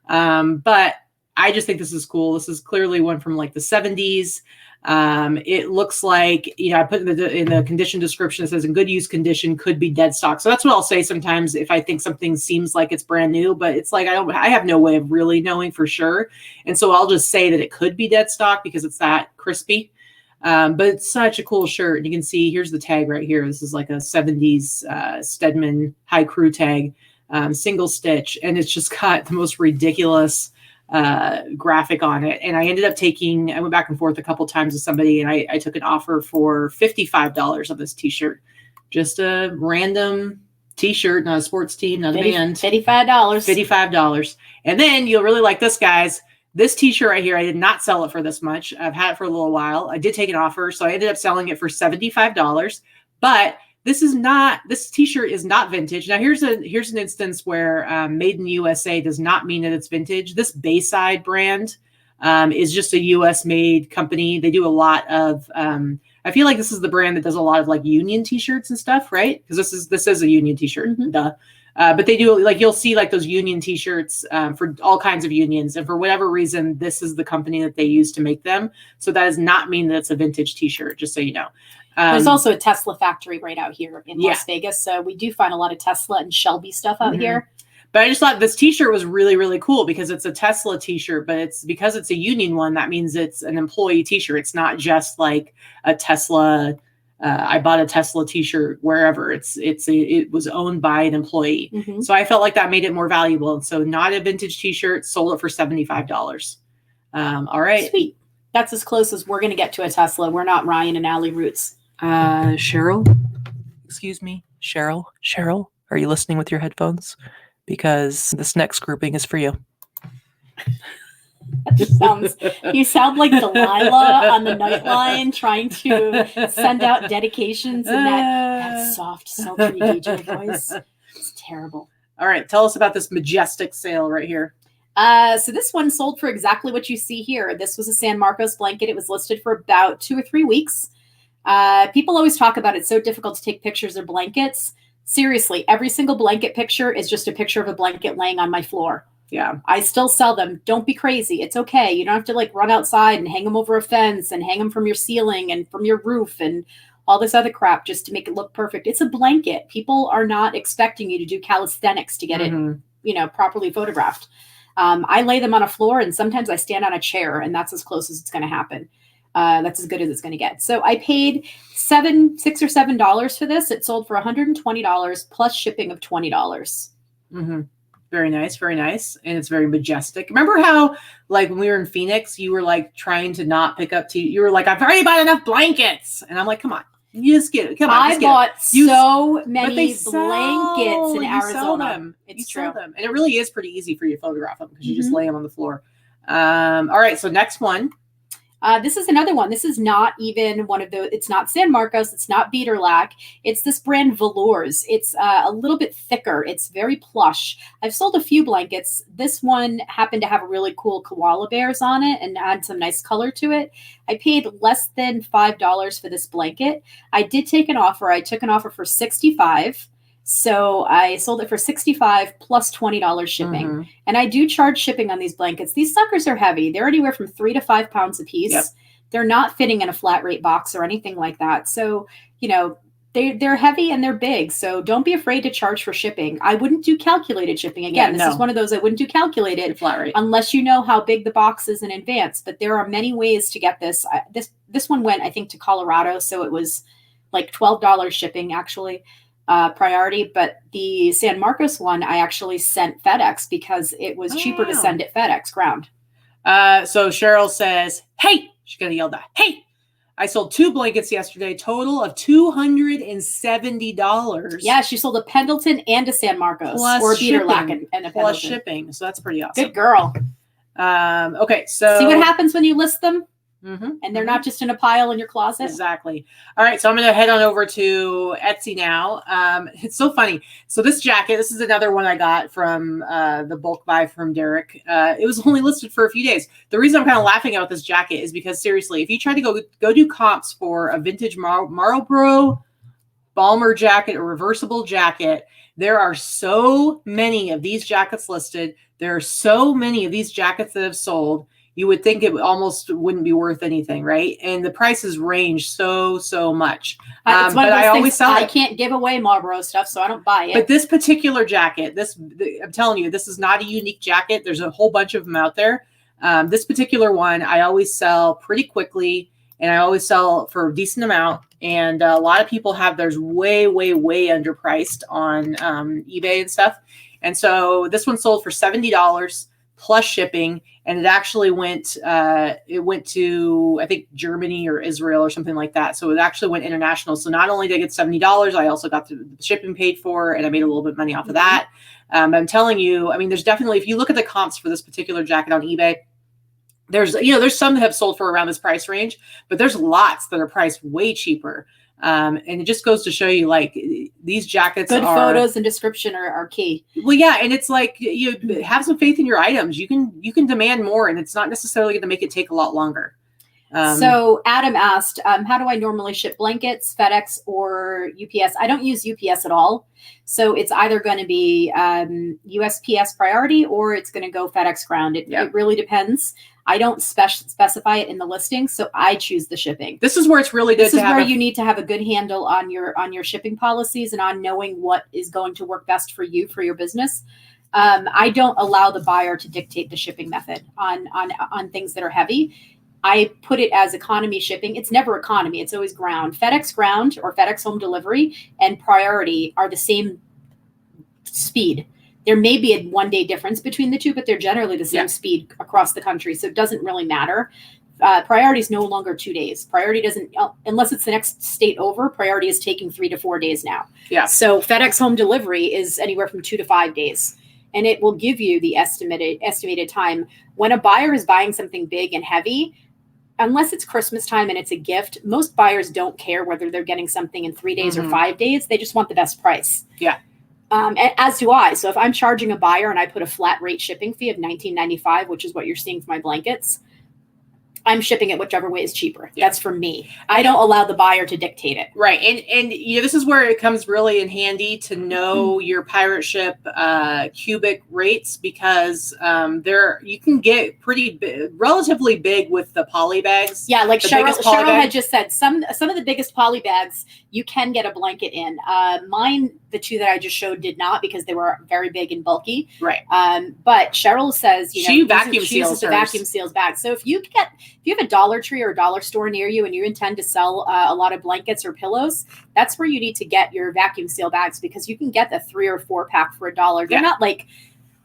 But I just think this is cool. This is clearly one from like the 70s. It looks like, I put in the condition description, it says in good use condition, could be dead stock. So that's what I'll say sometimes if I think something seems like it's brand new, but it's like, I have no way of really knowing for sure. And so I'll just say that it could be dead stock because it's that crispy. But it's such a cool shirt. And you can see, here's the tag right here. This is like a 70s Stedman high crew tag, single stitch. And it's just got the most ridiculous graphic on it. And I ended up I went back and forth a couple times with somebody, and I took an offer for $55 on this t-shirt. Just a random t-shirt, not a sports team, not a band. $55. And then you'll really like this, guys. This t-shirt right here, I did not sell it for this much. I've had it for a little while. I did take an offer, so I ended up selling it for $75. But this t-shirt is not vintage. Now here's an instance where made in the USA does not mean that it's vintage. This Bayside brand is just a US made company. They do a lot of I feel like this is the brand that does a lot of like union t-shirts and stuff, right? Because this is a union t-shirt. Mm-hmm. Duh. But they do, like, you'll see like those union t-shirts for all kinds of unions. And for whatever reason, this is the company that they use to make them. So that does not mean that it's a vintage t-shirt, just so you know. There's also a Tesla factory right out here in Las Vegas. So we do find a lot of Tesla and Shelby stuff out here. But I just thought this t-shirt was really, really cool because it's a Tesla t-shirt, but because it's a union one, that means it's an employee t-shirt. It's not just like a Tesla. I bought a Tesla t-shirt wherever it was owned by an employee. Mm-hmm. So I felt like that made it more valuable. And so not a vintage t-shirt, sold it for $75. All right. Sweet. That's as close as we're going to get to a Tesla. We're not Ryan and Allie Roots. Cheryl, excuse me. Cheryl, are you listening with your headphones? Because this next grouping is for you. You sound like Delilah on the Nightline trying to send out dedications in that soft, sultry DJ voice. It's terrible. All right. Tell us about this majestic sale right here. So this one sold for exactly what you see here. This was a San Marcos blanket. It was listed for about 2 or 3 weeks. People always talk about it's so difficult to take pictures of blankets. Seriously, every single blanket picture is just a picture of a blanket laying on my floor. Yeah. I still sell them. Don't be crazy. It's okay. You don't have to like run outside and hang them over a fence and hang them from your ceiling and from your roof and all this other crap just to make it look perfect. It's a blanket. People are not expecting you to do calisthenics to get it, properly photographed. I lay them on a floor and sometimes I stand on a chair and that's as close as it's going to happen. That's as good as it's going to get. So I paid $6 or $7 for this. It sold for $120 plus shipping of $20. Very nice, very nice. And it's very majestic. Remember how, like, when we were in Phoenix, you were, like, trying to not pick up tea? You were like, I've already bought enough blankets. And I'm like, come on. You just get it. Come on. I bought so many blankets in you Arizona. Sell them. It's true. true. And it really is pretty easy for you to photograph them because you just lay them on the floor. All right. So next one. This is another one. This is not even one of the, it's not San Marcos. It's not beater lack. It's this brand Velours. It's a little bit thicker. It's very plush. I've sold a few blankets. This one happened to have really cool koala bears on it and add some nice color to it. I paid less than $5 for this blanket. I did take an offer. I took an offer for $65. So I sold it for $65 plus $20 shipping. And I do charge shipping on these blankets. These suckers are heavy. They're anywhere from 3 to 5 pounds a piece. Yep. They're not fitting in a flat rate box or anything like that. So, they're heavy and they're big. So don't be afraid to charge for shipping. I wouldn't do calculated shipping. Again, this is one of those I wouldn't do calculated flat rate unless you know how big the box is in advance. But there are many ways to get this. This one went, I think, to Colorado. So it was like $12 shipping actually. Priority, but the San Marcos one I actually sent FedEx because it was cheaper to send it FedEx ground. So Cheryl says, hey, she's gonna yell that, hey, I sold 2 blankets yesterday, total of $270. Yeah, she sold a Pendleton and a San Marcos plus or a beater lack shipping, and a plus Pendleton. shipping. So that's pretty awesome. Good girl. Okay, so see what happens when you list them? And they're not just in a pile in your closet. Exactly. All right. So I'm going to head on over to Etsy now. It's so funny. So this jacket, this is another one I got from the bulk buy from Derek. It was only listed for a few days. The reason I'm kind of laughing about this jacket is because seriously, if you try to go do comps for a vintage Marlboro bomber jacket or reversible jacket, there are so many of these jackets listed. There are so many of these jackets that have sold. You would think it almost wouldn't be worth anything, right? And the prices range so much. It's one but of those I always sell I it. can't give away Marlboro stuff, so I don't buy it. But this particular jacket, I'm telling you, this is not a unique jacket. There's a whole bunch of them out there. This particular one, I always sell pretty quickly, and I always sell for a decent amount. And a lot of people have theirs way underpriced on eBay and stuff. And so this one sold for $70 plus shipping. And it actually went to, I think, Germany or Israel or something like that. So it actually went international. So not only did I get $70, I also got the shipping paid for, and I made a little bit of money off of that. I'm telling you, I mean, there's definitely, if you look at the comps for this particular jacket on eBay, there's some that have sold for around this price range, but there's lots that are priced way cheaper. And it just goes to show you, like, these jackets good photos and description are key. Well, yeah. And it's like, you have some faith in your items. You can demand more, and it's not necessarily going to make it take a lot longer. So Adam asked, how do I normally ship blankets, FedEx or UPS? I don't use UPS at all. So it's either going to be USPS priority or it's going to go FedEx ground. It really depends. I don't specify it in the listing, so I choose the shipping. This is where it's really good. This is where you need to have a good handle on your shipping policies and on knowing what is going to work best for you, for your business. I don't allow the buyer to dictate the shipping method on things that are heavy. I put it as economy shipping. It's never economy. It's always ground. FedEx ground or FedEx home delivery and priority are the same speed. There may be a 1 day difference between the two, but they're generally the same speed across the country. So it doesn't really matter. Priority is no longer 2 days. Priority doesn't, unless it's the next state over, priority is taking 3 to 4 days now. Yeah. So FedEx home delivery is anywhere from 2 to 5 days. And it will give you the estimated time. When a buyer is buying something big and heavy, unless it's Christmas time and it's a gift, most buyers don't care whether they're getting something in 3 days or 5 days. They just want the best price. Yeah. As do I. So if I'm charging a buyer and I put a flat rate shipping fee of $19.95, which is what you're seeing for my blankets, I'm shipping it whichever way is cheaper. Yeah. That's for me. I don't allow the buyer to dictate it. Right. And this is where it comes really in handy to know your pirate ship cubic rates, because you can get pretty relatively big with the poly bags. Yeah, like Cheryl bag. had just said, some of the biggest poly bags you can get a blanket in. Mine, the two that I just showed, did not, because they were very big and bulky. Right. But Cheryl says, she vacuum seals the vacuum seals bag. So if you have a Dollar Tree or a dollar store near you and you intend to sell a lot of blankets or pillows, that's where you need to get your vacuum seal bags, because you can get the 3 or 4 pack for $1. They're not like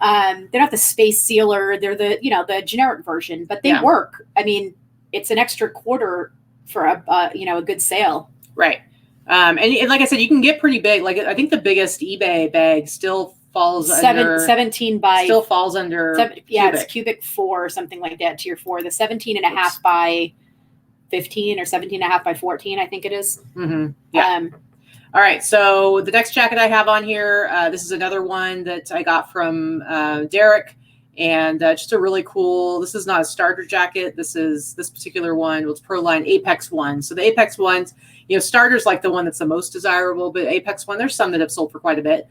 they're not the space sealer. They're the generic version, but they work. I mean, it's an extra quarter for a good sale. Right. And like I said, you can get pretty big. Like I think the biggest eBay bag still falls under 17 by still falls under cubic. It's cubic 4 or something like that, tier 4. The 17 and a half by 15 or 17 and a half by 14, I think it is. Mm-hmm. Yeah. All right. So the next jacket I have on here, this is another one that I got from Derek, and just a really cool. This is not a starter jacket. This particular one was Proline Apex one. So the Apex ones, starter's like the one that's the most desirable, but Apex one, there's some that have sold for quite a bit.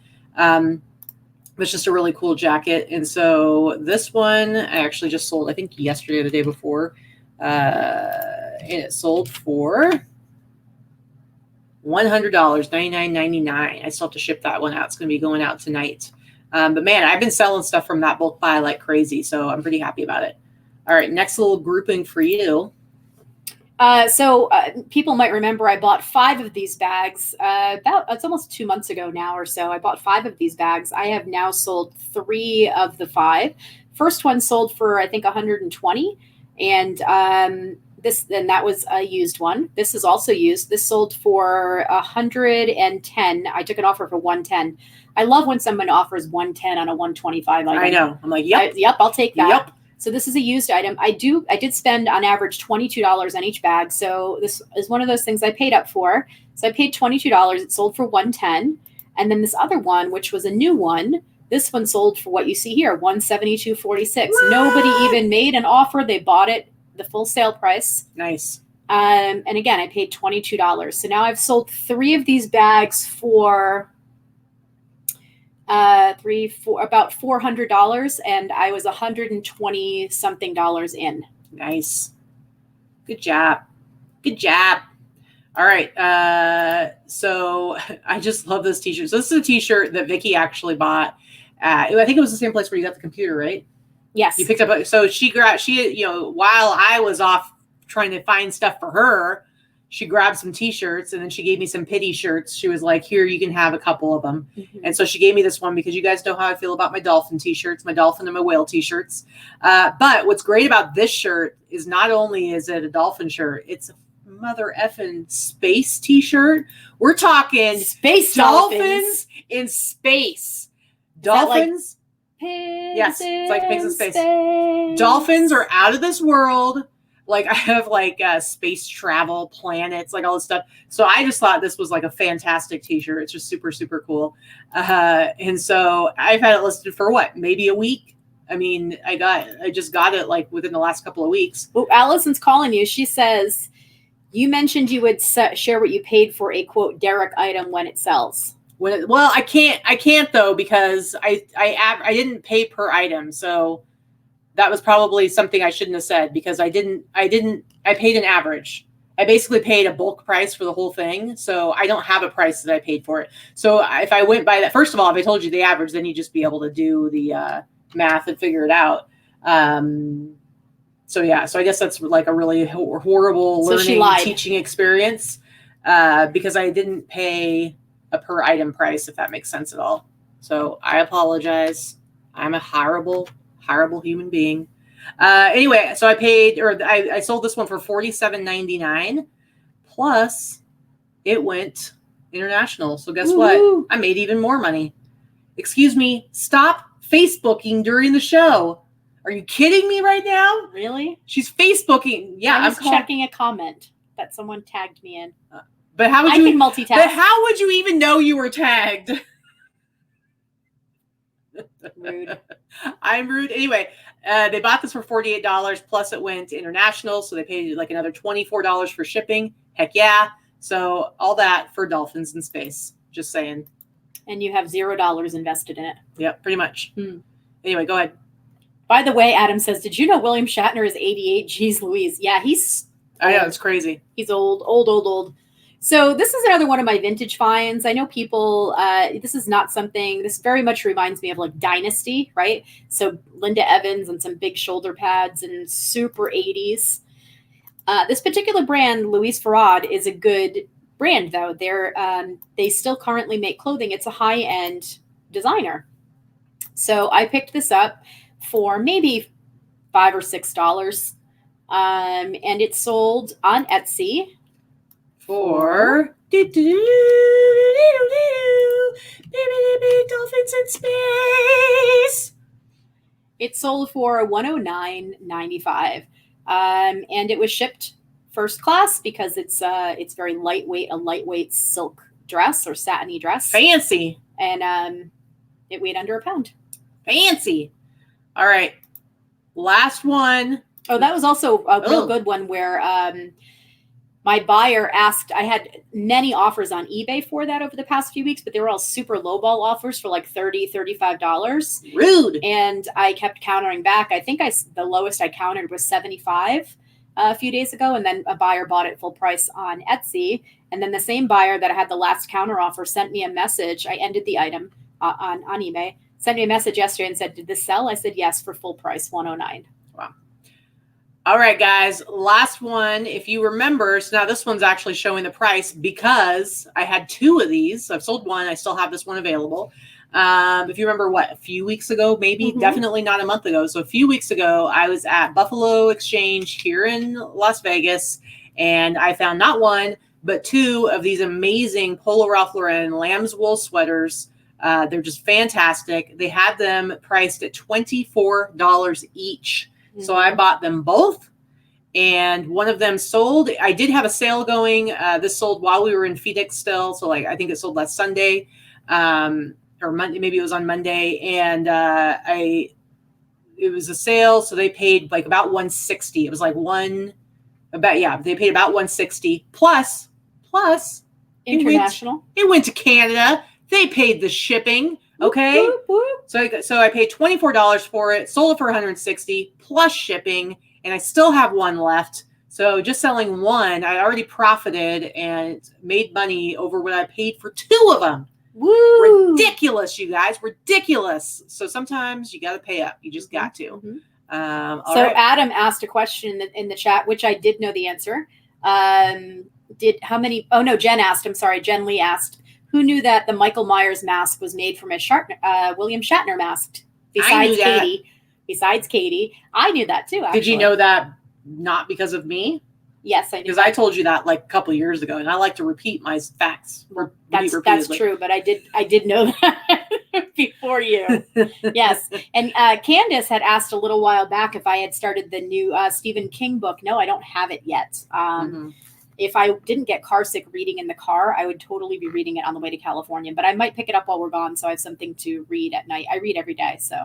It's just a really cool jacket. And so this one I actually just sold, I think yesterday or the day before. And it sold for $100, $99.99. I still have to ship that one out. It's going to be going out tonight. But man, I've been selling stuff from that bulk buy like crazy, so I'm pretty happy about it. All right, next little grouping for you. So people might remember I bought 5 of these bags it's almost 2 months ago now or so. I bought 5 of these bags. I have now sold 3 of the 5. First one sold for I think $120, and that was a used one. This is also used. This sold for $110. I took an offer for $110. I love when someone offers $110 on a $125 item. I know. I'm like, yep, I'll take that. Yep. So this is a used item. I did spend on average $22 on each bag. So this is one of those things I paid up for. So I paid $22. It sold for $110. And then this other one, which was a new one, this one sold for what you see here, $172.46. Nobody even made an offer. They bought it the full sale price. Nice. And again, I paid $22. So now I've sold 3 of these bags for about $400, and I was $120 something in. Nice. Good job. All right. So I just love this t-shirt. So this is a t-shirt that Vikki actually bought. I think it was the same place where you got the computer, right? Yes. You picked up. So she while I was off trying to find stuff for her, she grabbed some t-shirts, and then she gave me some pity shirts. She was like, here, you can have a couple of them. Mm-hmm. And so she gave me this one, because you guys know how I feel about my dolphin t-shirts, my dolphin and my whale t-shirts. But what's great about this shirt is not only is it a dolphin shirt, it's a mother effing space t-shirt. We're talking space dolphins in space. Dolphins. Like yes, it's like pigs in space. Dolphins are out of this world. Like I have space travel, planets, like all this stuff. So I just thought this was like a fantastic t-shirt. It's just super, super cool. And so I've had it listed for maybe a week. I mean, I just got it like within the last couple of weeks. Well, Allison's calling you. She says, you mentioned you would share what you paid for a quote Derek item when it sells. Well, I can't though, because I didn't pay per item. So that was probably something I shouldn't have said, because I paid an average. I basically paid a bulk price for the whole thing. So I don't have a price that I paid for it. So if I went by that, first of all, if I told you the average, then you'd just be able to do the math and figure it out. So I guess that's like a really horrible teaching experience, because I didn't pay a per item price, if that makes sense at all. So I apologize. I'm a horrible human being. Anyway, so I sold this one for $47.99, plus it went international. So guess what? I made even more money. Excuse me. Stop Facebooking during the show. Are you kidding me right now? Really? She's Facebooking. Yeah, I'm checking a comment that someone tagged me in. But how would I can multitask. But how would you even know you were tagged? Rude. I'm rude. Anyway, they bought this for $48 plus it went international. So they paid like another $24 for shipping. Heck yeah. So all that for dolphins in space. Just saying. And you have $0 invested in it. Yep, pretty much. Anyway, go ahead. By the way, Adam says, did you know William Shatner is 88? Jeez Louise. Yeah, he's I know, it's crazy. He's old. So this is another one of my vintage finds. I know people, this is not something, this very much reminds me of like Dynasty, right? So Linda Evans and some big shoulder pads and super 80s. This particular brand, Louise Farad, is a good brand though. They still currently make clothing. It's a high-end designer. So I picked this up for maybe $5 or $6. And it's sold on Etsy for dolphins in space. It's sold for $109.95. And it was shipped first class because it's very lightweight, a lightweight silk dress or satiny dress. Fancy. And it weighed under a pound. Fancy. All right. Last one. Oh, that was also a real good one where my buyer asked, I had many offers on eBay for that over the past few weeks, but they were all super lowball offers for like $30, $35. Rude. And I kept countering back. I think the lowest I countered was $75 a few days ago. And then a buyer bought it full price on Etsy. And then the same buyer that I had the last counter offer sent me a message. I ended the item on eBay, sent me a message yesterday and said, did this sell? I said, yes, for full price, $109. Wow. All right, guys, last one. If you remember, so now this one's actually showing the price because I had two of these. So I've sold one. I still have this one available. If you remember a few weeks ago, maybe, definitely not a month ago. So a few weeks ago, I was at Buffalo Exchange here in Las Vegas, and I found not one, but two of these amazing Polo Ralph Lauren lamb's wool sweaters. They're just fantastic. They had them priced at $24 each. So I bought them both, and one of them sold. I did have a sale going. This sold while we were in Fedex still. So like, I think it sold last Sunday, or Monday, maybe it was on Monday. And it was a sale. So they paid like about $160. It was like they paid about $160 plus International. It went to Canada. They paid the shipping. Okay. Whoop, whoop. So I paid $24 for it, sold it for $160 plus shipping, and I still have one left. So just selling one, I already profited and made money over what I paid for two of them. Woo! Ridiculous, you guys. Ridiculous. So sometimes you got to pay up. You just got to. So right. Adam asked a question in the chat, which I did know the answer. Jen asked, I'm sorry, Jen Lee asked, who knew that the Michael Myers mask was made from a William Shatner mask? Besides Katy. I knew that too, actually. Did you know that not because of me? Yes, I knew. Because I told you that like a couple of years ago, and I like to repeat my facts. That's true, but I did know that before you. Yes. And Candace had asked a little while back if I had started the new Stephen King book. No, I don't have it yet. If I didn't get car sick reading in the car, I would totally be reading it on the way to California. But I might pick it up while we're gone, so I have something to read at night. I read every day, so.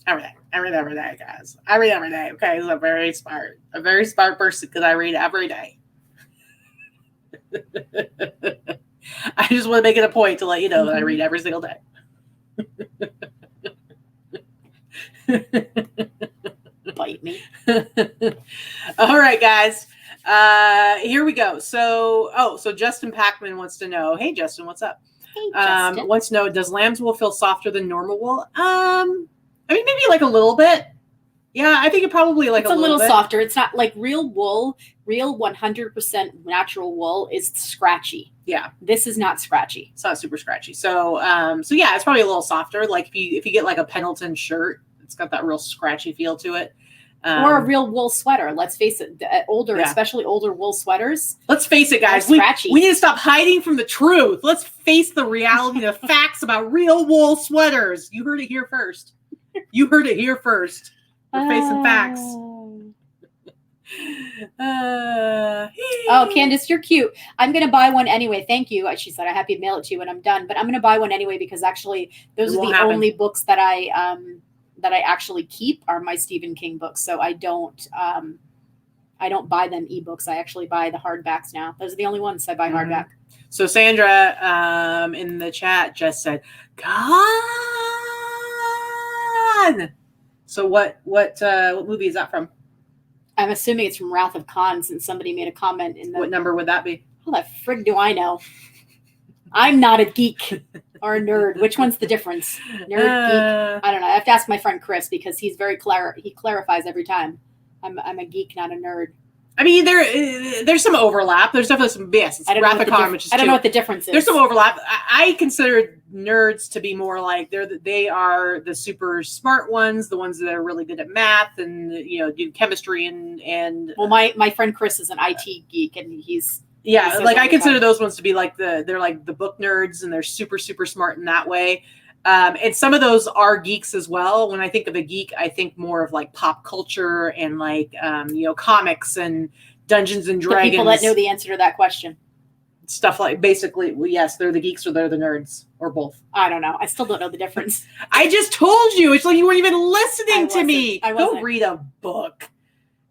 I read every day, guys. I read every day. Okay, I'm very smart person because I read every day. I just want to make it a point to let you know that I read every single day. Bite me. All right, guys. Here we go. So Justin Packman wants to know. Hey, Justin, what's up? Hey, Justin. Wants to know, does lamb's wool feel softer than normal wool? I mean, maybe like a little bit. Yeah, I think it probably like it's a little bit softer. It's not like real wool. Real 100% natural wool is scratchy. Yeah, this is not scratchy. It's not super scratchy. So yeah, it's probably a little softer. Like if you get like a Pendleton shirt, it's got that real scratchy feel to it. Or a real wool sweater. Let's face it, especially older wool sweaters. Let's face it, guys. We need to stop hiding from the truth. Let's face the reality, the Facts about real wool sweaters. You heard it here first. We're facing facts. Oh, Candace, you're cute. I'm going to buy one anyway. Thank you. She said, I'm happy to mail it to you when I'm done, but I'm going to buy one anyway because actually those are the only books that I actually keep are my Stephen King books. So I don't buy them ebooks. I actually buy the hardbacks now. Those are the only ones I buy hardback. So Sandra in the chat just said, "God." So what movie is that from? I'm assuming it's from Wrath of Khan since somebody made a comment in the. What number would that be? How the frig do I know? I'm not a geek or a nerd. Which one's the difference? Nerd, geek? I don't know. I have to ask my friend Chris because he's very he clarifies every time. I'm a geek, not a nerd. I mean, there's some overlap. There's definitely some BS. It's Wrath of Khan, which is I don't know what the difference is. There's some overlap. I consider nerds to be more like they are the super smart ones, the ones that are really good at math and do chemistry and. Well, my friend Chris is an IT geek, and he's like I consider those ones to be like they're like the book nerds, and they're super super smart in that way. And some of those are geeks as well. When I think of a geek, I think more of like pop culture and like, comics and Dungeons and Dragons. The people that know the answer to that question. Stuff like basically, well, yes, they're the geeks or they're the nerds or both. I don't know. I still don't know the difference. I just told you. It's like you weren't even listening to me. Go read a book.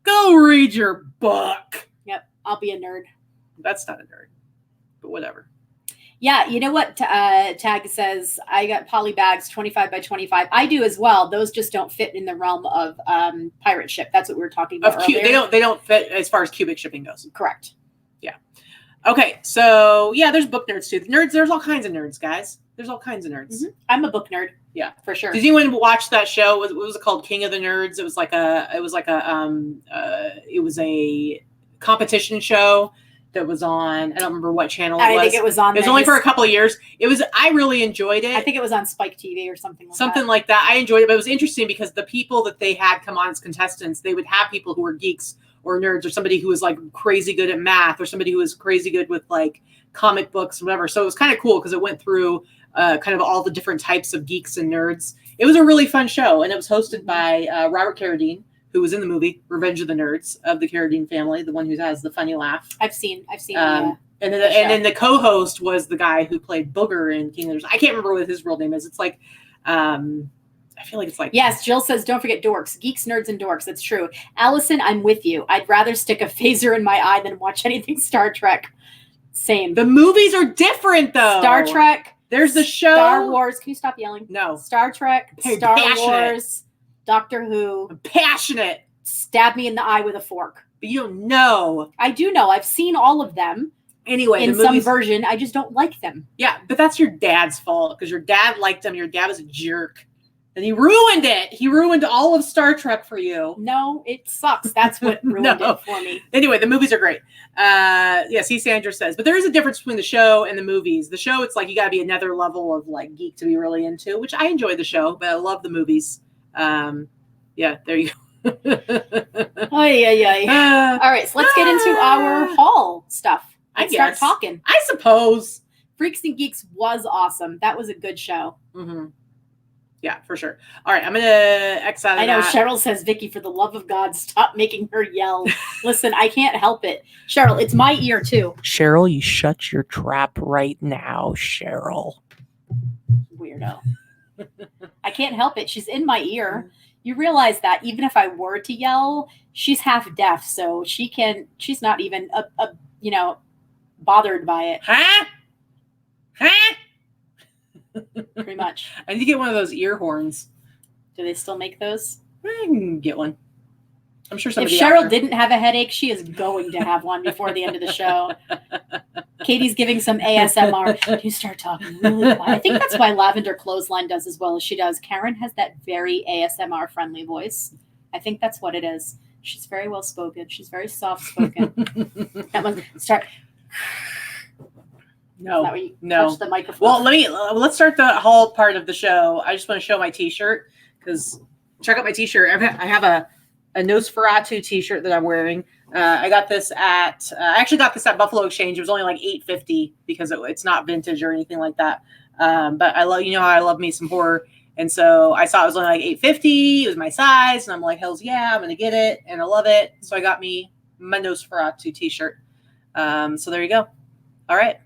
Go read your book. Yep. I'll be a nerd. That's not a nerd, but whatever. Yeah, you know what Tag says? I got poly bags 25 by 25. I do as well. Those just don't fit in the realm of pirate ship. That's what we were talking about earlier. They don't fit as far as cubic shipping goes. Correct. Yeah. Okay, so yeah, there's book nerds too. There's all kinds of nerds, guys. There's all kinds of nerds. Mm-hmm. I'm a book nerd. Yeah, for sure. Did anyone watch that show? What was it called? King of the Nerds. It was a competition show that was on. I don't remember what channel it was. I think it was on. It was only for a couple of years. I really enjoyed it. I think it was on Spike TV or something like that. I enjoyed it, but it was interesting because the people that they had come on as contestants, they would have people who were geeks or nerds or somebody who was like crazy good at math or somebody who was crazy good with like comic books or whatever. So it was kind of cool because it went through kind of all the different types of geeks and nerds. It was a really fun show, and it was hosted by Robert Carradine, who was in the movie Revenge of the Nerds, of the Carradine family, the one who has the funny laugh. I've seen. And then the co-host was the guy who played Booger in King of the Nerds. I can't remember what his real name is. It's like, I feel like it's like. Yes, Jill says, don't forget dorks, geeks, nerds, and dorks. That's true. Allison, I'm with you. I'd rather stick a phaser in my eye than watch anything Star Trek. Same. The movies are different though. Star Trek. There's the show. Star Wars. Can you stop yelling? No. Star Trek. Star Wars. Doctor Who. I'm passionate. Stab me in the eye with a fork. But you don't know. I do know. I've seen all of them. Anyway, in some version, I just don't like them. Yeah, but that's your dad's fault because your dad liked them. Your dad was a jerk. And he ruined it. He ruined all of Star Trek for you. No, it sucks. That's what ruined it for me. Anyway, the movies are great. Sandra says, but there is a difference between the show and the movies. The show, it's like you got to be another level of like geek to be really into, which I enjoy the show, but I love the movies. There you go. All right, so let's get into our haul stuff. Let's start talking. I suppose. Freaks and Geeks was awesome. That was a good show. Mm-hmm. Yeah, for sure. All right, I'm going to X out of I know, that. Cheryl says, Vikki, for the love of God, stop making her yell. Listen, I can't help it. Cheryl, it's my ear, too. Cheryl, you shut your trap right now, Cheryl. Weirdo. I can't help it. She's in my ear. You realize that even if I were to yell, she's half deaf, so she's not even, bothered by it. Huh? Pretty much. I need to get one of those ear horns. Do they still make those? I can get one. I'm sure somebody. If Cheryl didn't have a headache, she is going to have one before the end of the show. Katy's giving some ASMR. You start talking really quiet. I think that's why Lavender Clothesline does as well as she does. Karen has that very ASMR friendly voice. I think that's what it is. She's very well spoken. She's very soft spoken. That one start. No. Touch the microphone. Well, let's start the haul part of the show. I just want to show my T-shirt because check out my T-shirt. I have a Nosferatu T-shirt that I'm wearing. I got this I actually got this at Buffalo Exchange. It was only like $8.50 because it's not vintage or anything like that. But I love, how I love me some horror. And so I saw it was only like $8.50. It was my size. And I'm like, hells yeah, I'm going to get it. And I love it. So I got me my Nosferatu t-shirt. So there you go. All right.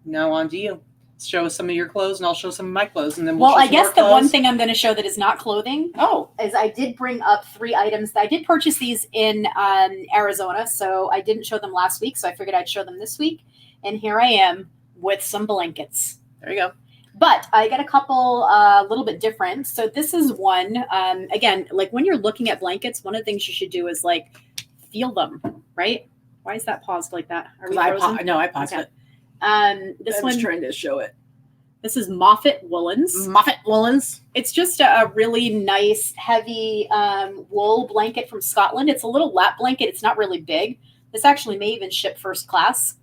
Now on to you. Show us some of your clothes and I'll show some of my clothes. And then well, I guess the one thing I'm going to show that is not clothing is I did bring up 3 items. I did purchase these in Arizona, so I didn't show them last week, so I figured I'd show them this week. And here I am with some blankets. There you go. But I got a couple a little bit different. So this is one, again, like when you're looking at blankets, one of the things you should do is like feel them, right? Why is that paused like that? Are we frozen? I paused it. This one, trying to show it. This is Moffat Woolens. Moffat Woolens. It's just a really nice, heavy wool blanket from Scotland. It's a little lap blanket. It's not really big. This actually may even ship first class.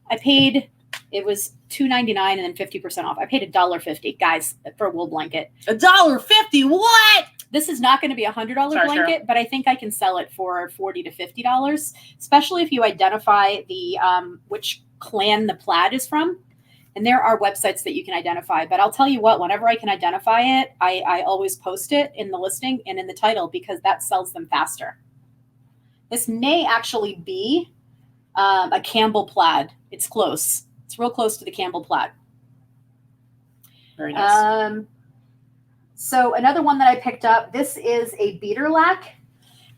I paid, it was $2.99 and then 50% off. I paid $1.50, guys, for a wool blanket. $1.50? What? This is not going to be $100 blanket, but I think I can sell it for $40 to $50, especially if you identify the which clan the plaid is from. And there are websites that you can identify. But I'll tell you what, whenever I can identify it, I always post it in the listing and in the title because that sells them faster. This may actually be a Campbell plaid. It's close. It's real close to the Campbell plaid. Very nice. So another one that I picked up, this is a Beaterlack.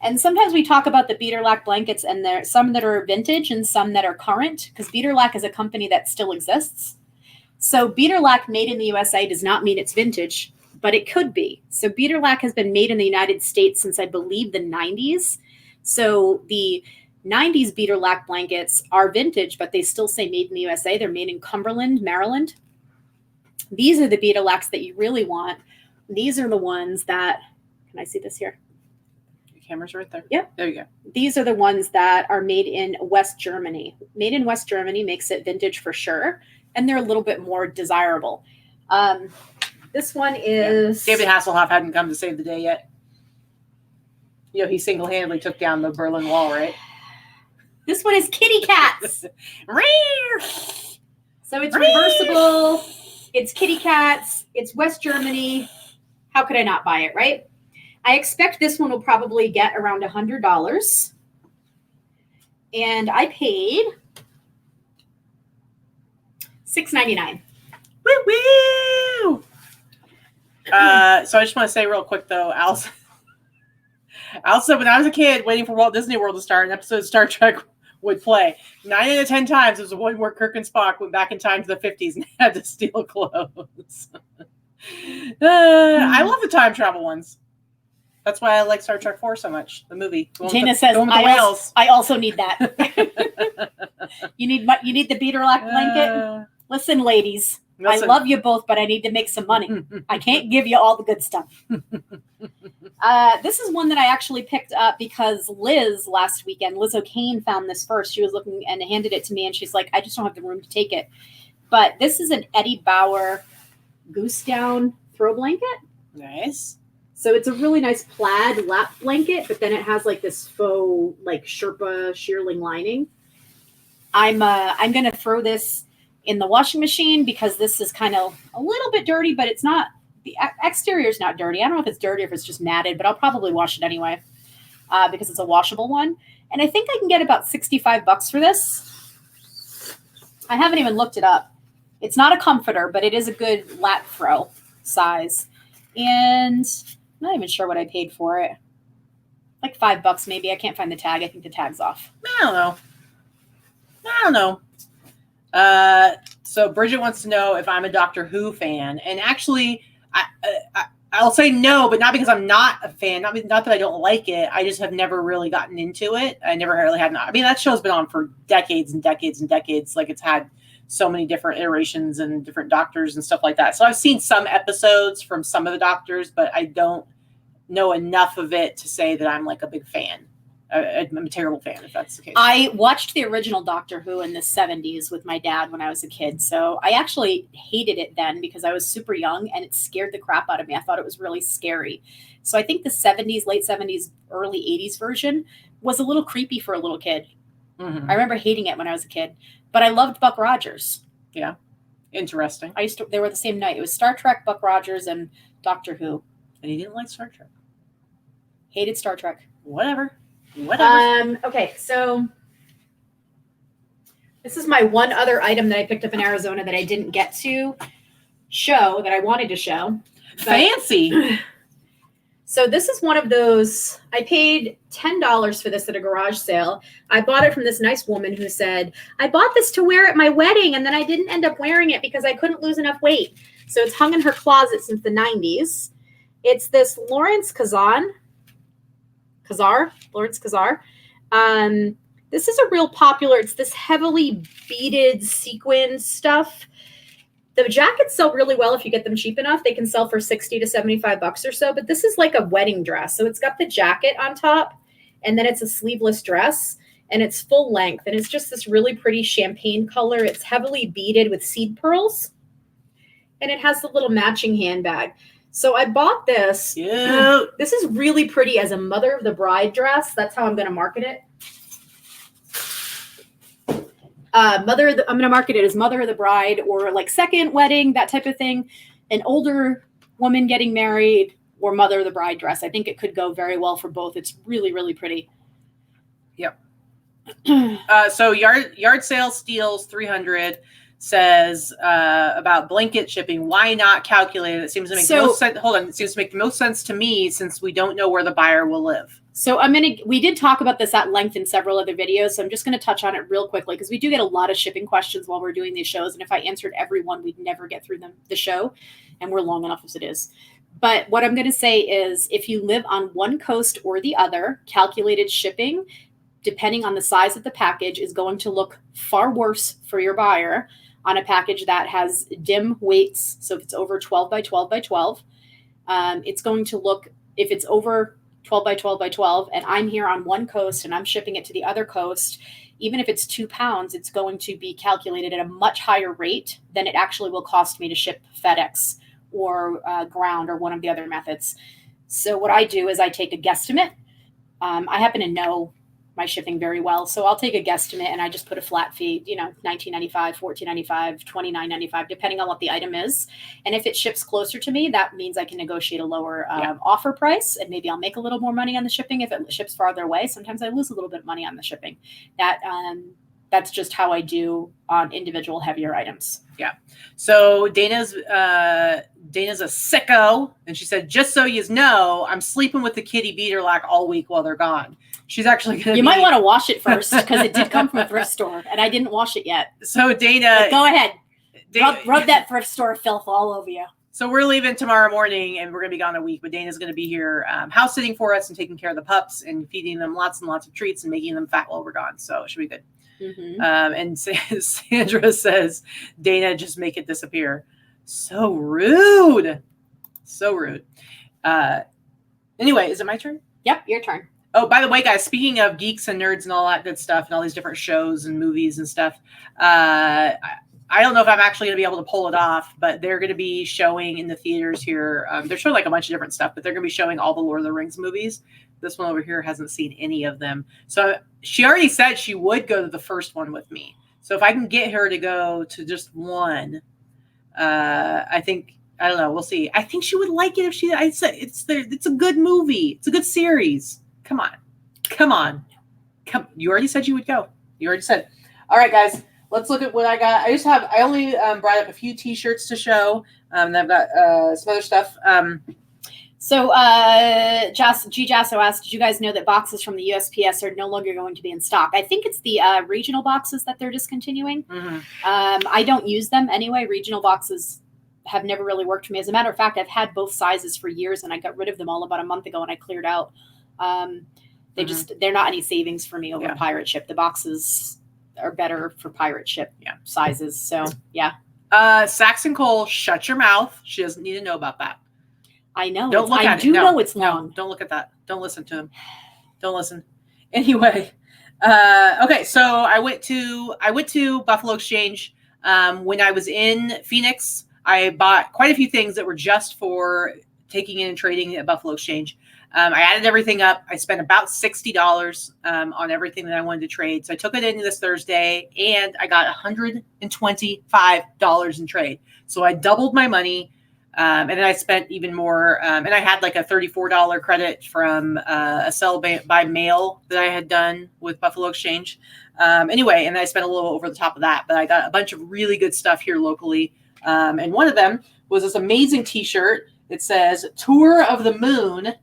And sometimes we talk about the Beaterlack blankets, and there are some that are vintage and some that are current, because Beaterlack is a company that still exists. So Beaterlack made in the USA does not mean it's vintage, but it could be. So Beaterlack has been made in the United States since I believe the 90s. So the 90s Beaterlack blankets are vintage, but they still say made in the USA. They're made in Cumberland, Maryland. These are the Beaterlacks that you really want. These are the ones that, can I see this here? Your camera's right there. Yep. There you go. These are the ones that are made in West Germany. Made in West Germany makes it vintage for sure. And they're a little bit more desirable. This one is... David Hasselhoff hadn't come to save the day yet. You know, he single-handedly took down the Berlin Wall, right? This one is Kitty Cats. So it's reversible. It's Kitty Cats. It's West Germany. How could I not buy it, right? I expect this one will probably get around $100. And I paid $6.99. Woo-woo! So I just want to say real quick, though, Allison said when I was a kid waiting for Walt Disney World to start, an episode of Star Trek would play. 9 out of 10 times, it was the one where Kirk and Spock went back in time to the 50s and had to steal clothes. I love the time travel ones. That's why I like Star Trek 4 so much, the movie. Tina says, I also need that. You need the Beaterlack blanket? Listen, ladies, I love you both, but I need to make some money. I can't give you all the good stuff. This is one that I actually picked up because Liz last weekend, Liz O'Kane, found this first. She was looking and handed it to me, and she's like, I just don't have the room to take it. But this is an Eddie Bauer Goose down throw blanket. Nice. So it's a really nice plaid lap blanket, but then it has like this faux like Sherpa shearling lining. I'm going to throw this in the washing machine because this is kind of a little bit dirty, but it's not, the exterior is not dirty. I don't know if it's dirty or if it's just matted, but I'll probably wash it anyway because it's a washable one. And I think I can get about $65 for this. I haven't even looked it up. It's not a comforter, but it is a good lap throw size. And I'm not even sure what I paid for it. Like $5 maybe. I can't find the tag. I think the tag's off. I don't know. So Bridget wants to know if I'm a Doctor Who fan. And actually, I'll say no, but not because I'm not a fan. Not that I don't like it. I just have never really gotten into it. I never really had. I mean, that show's been on for decades and decades and decades. Like it's had so many different iterations and different doctors and stuff like that. So I've seen some episodes from some of the doctors, but I don't know enough of it to say that I'm like a big fan. I'm a terrible fan if that's the case. I watched the original Doctor Who in the 70s with my dad when I was a kid. So I actually hated it then because I was super young and it scared the crap out of me. I thought it was really scary. So I think the 70s, late 70s, early 80s version was a little creepy for a little kid. Mm-hmm. I remember hating it when I was a kid, but I loved Buck Rogers. Yeah. Interesting. They were the same night. It was Star Trek, Buck Rogers, and Doctor Who. And he didn't like Star Trek. Hated Star Trek. Whatever. Okay, so this is my one other item that I picked up in Arizona that I didn't get to show that I wanted to show. Fancy. So this is one of those, I paid $10 for this at a garage sale. I bought it from this nice woman who said, I bought this to wear at my wedding and then I didn't end up wearing it because I couldn't lose enough weight. So it's hung in her closet since the 90s. It's this Lawrence Kazar. This is a real popular, it's this heavily beaded sequin stuff. The jackets sell really well if you get them cheap enough. They can sell for $60 to $75 or so, but this is like a wedding dress. So it's got the jacket on top, and then it's a sleeveless dress, and it's full length, and it's just this really pretty champagne color. It's heavily beaded with seed pearls, and it has the little matching handbag. So I bought this. Yeah. This is really pretty as a mother of the bride dress. That's how I'm going to market it. I'm going to market it as mother of the bride or like second wedding, that type of thing. An older woman getting married or mother of the bride dress. I think it could go very well for both. It's really, really pretty. Yep. So yard sale steals 300 says about blanket shipping. Why not calculate it? It seems to make most sense. Hold on. It seems to make the most sense to me since we don't know where the buyer will live. So we did talk about this at length in several other videos. So I'm just going to touch on it real quickly because we do get a lot of shipping questions while we're doing these shows. And if I answered every one, we'd never get through the show. And we're long enough as it is. But what I'm going to say is if you live on one coast or the other, calculated shipping, depending on the size of the package, is going to look far worse for your buyer on a package that has DIM weights. So if it's over 12 by 12 by 12, it's going to look, if it's over 12 by 12 by 12, and I'm here on one coast and I'm shipping it to the other coast, even if it's 2 pounds, it's going to be calculated at a much higher rate than it actually will cost me to ship FedEx or ground or one of the other methods. So what I do is I take a guesstimate. I happen to know my shipping very well, so I'll take a guesstimate and I just put a flat fee, $19.95, $14.95, $29.95, depending on what the item is. And if it ships closer to me, that means I can negotiate a lower offer price, and maybe I'll make a little more money on the shipping. If it ships farther away, sometimes I lose a little bit of money on the shipping. That's just how I do on individual heavier items. Yeah. So Dana's a sicko, and she said, just so you know, I'm sleeping with the kitty beater lock all week while they're gone. She's actually going to might want to wash it first because it did come from a thrift store and I didn't wash it yet. So Dana. But go ahead. Rub that thrift store filth all over you. So we're leaving tomorrow morning and we're going to be gone a week, but Dana's going to be here house sitting for us and taking care of the pups and feeding them lots and lots of treats and making them fat while we're gone. So it should be good. Mm-hmm. And Sandra says, Dana, just make it disappear. So rude. So rude. Anyway, is it my turn? Yep, your turn. Oh, by the way, guys, speaking of geeks and nerds and all that good stuff and all these different shows and movies and stuff, I don't know if I'm actually going to be able to pull it off, but they're going to be showing in the theaters here. They're showing like a bunch of different stuff, but they're going to be showing all the Lord of the Rings movies. This one over here hasn't seen any of them. So she already said she would go to the first one with me. So if I can get her to go to just one, I don't know. We'll see. I think she would like it if I said it's a good movie. It's a good series. Come on. You already said you would go. You already said. All right, guys, let's look at what I got. I only brought up a few t-shirts to show. And I've got some other stuff. So G. Jasso asked, did you guys know that boxes from the USPS are no longer going to be in stock? I think it's the regional boxes that they're discontinuing. Mm-hmm. I don't use them anyway. Regional boxes have never really worked for me. As a matter of fact, I've had both sizes for years and I got rid of them all about a month ago and I cleared out. They're not any savings for me over pirate ship. The boxes are better for pirate ship sizes. So yeah. Saxon Cole, shut your mouth. She doesn't need to know about that. I know. Don't look at it. Know it's long. No, don't look at that. Don't listen to him. Don't listen. Anyway. Okay. So I went to Buffalo Exchange. When I was in Phoenix, I bought quite a few things that were just for taking in and trading at Buffalo Exchange. I added everything up. I spent about $60 on everything that I wanted to trade. So I took it in this Thursday, and I got $125 in trade. So I doubled my money, and then I spent even more. And I had like a $34 credit from a sell by mail that I had done with Buffalo Exchange. Anyway, and I spent a little over the top of that. But I got a bunch of really good stuff here locally. And one of them was this amazing T-shirt. It says Tour of the Moon,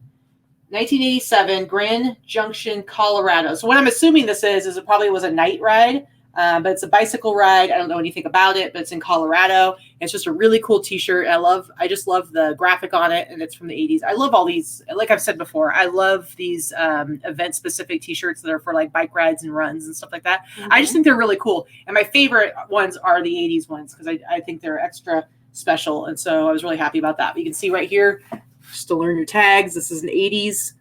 1987, Grand Junction, Colorado. So what I'm assuming this is it probably was a night ride, but it's a bicycle ride. I don't know anything about it, but it's in Colorado. It's just a really cool T-shirt. I just love the graphic on it, and it's from the 80s. I love all these, like I've said before, I love these event-specific T-shirts that are for like bike rides and runs and stuff like that. I just think they're really cool. And my favorite ones are the 80s ones because I think they're extra special. And so I was really happy about that. But you can see right here, just to learn your tags, this is an 80s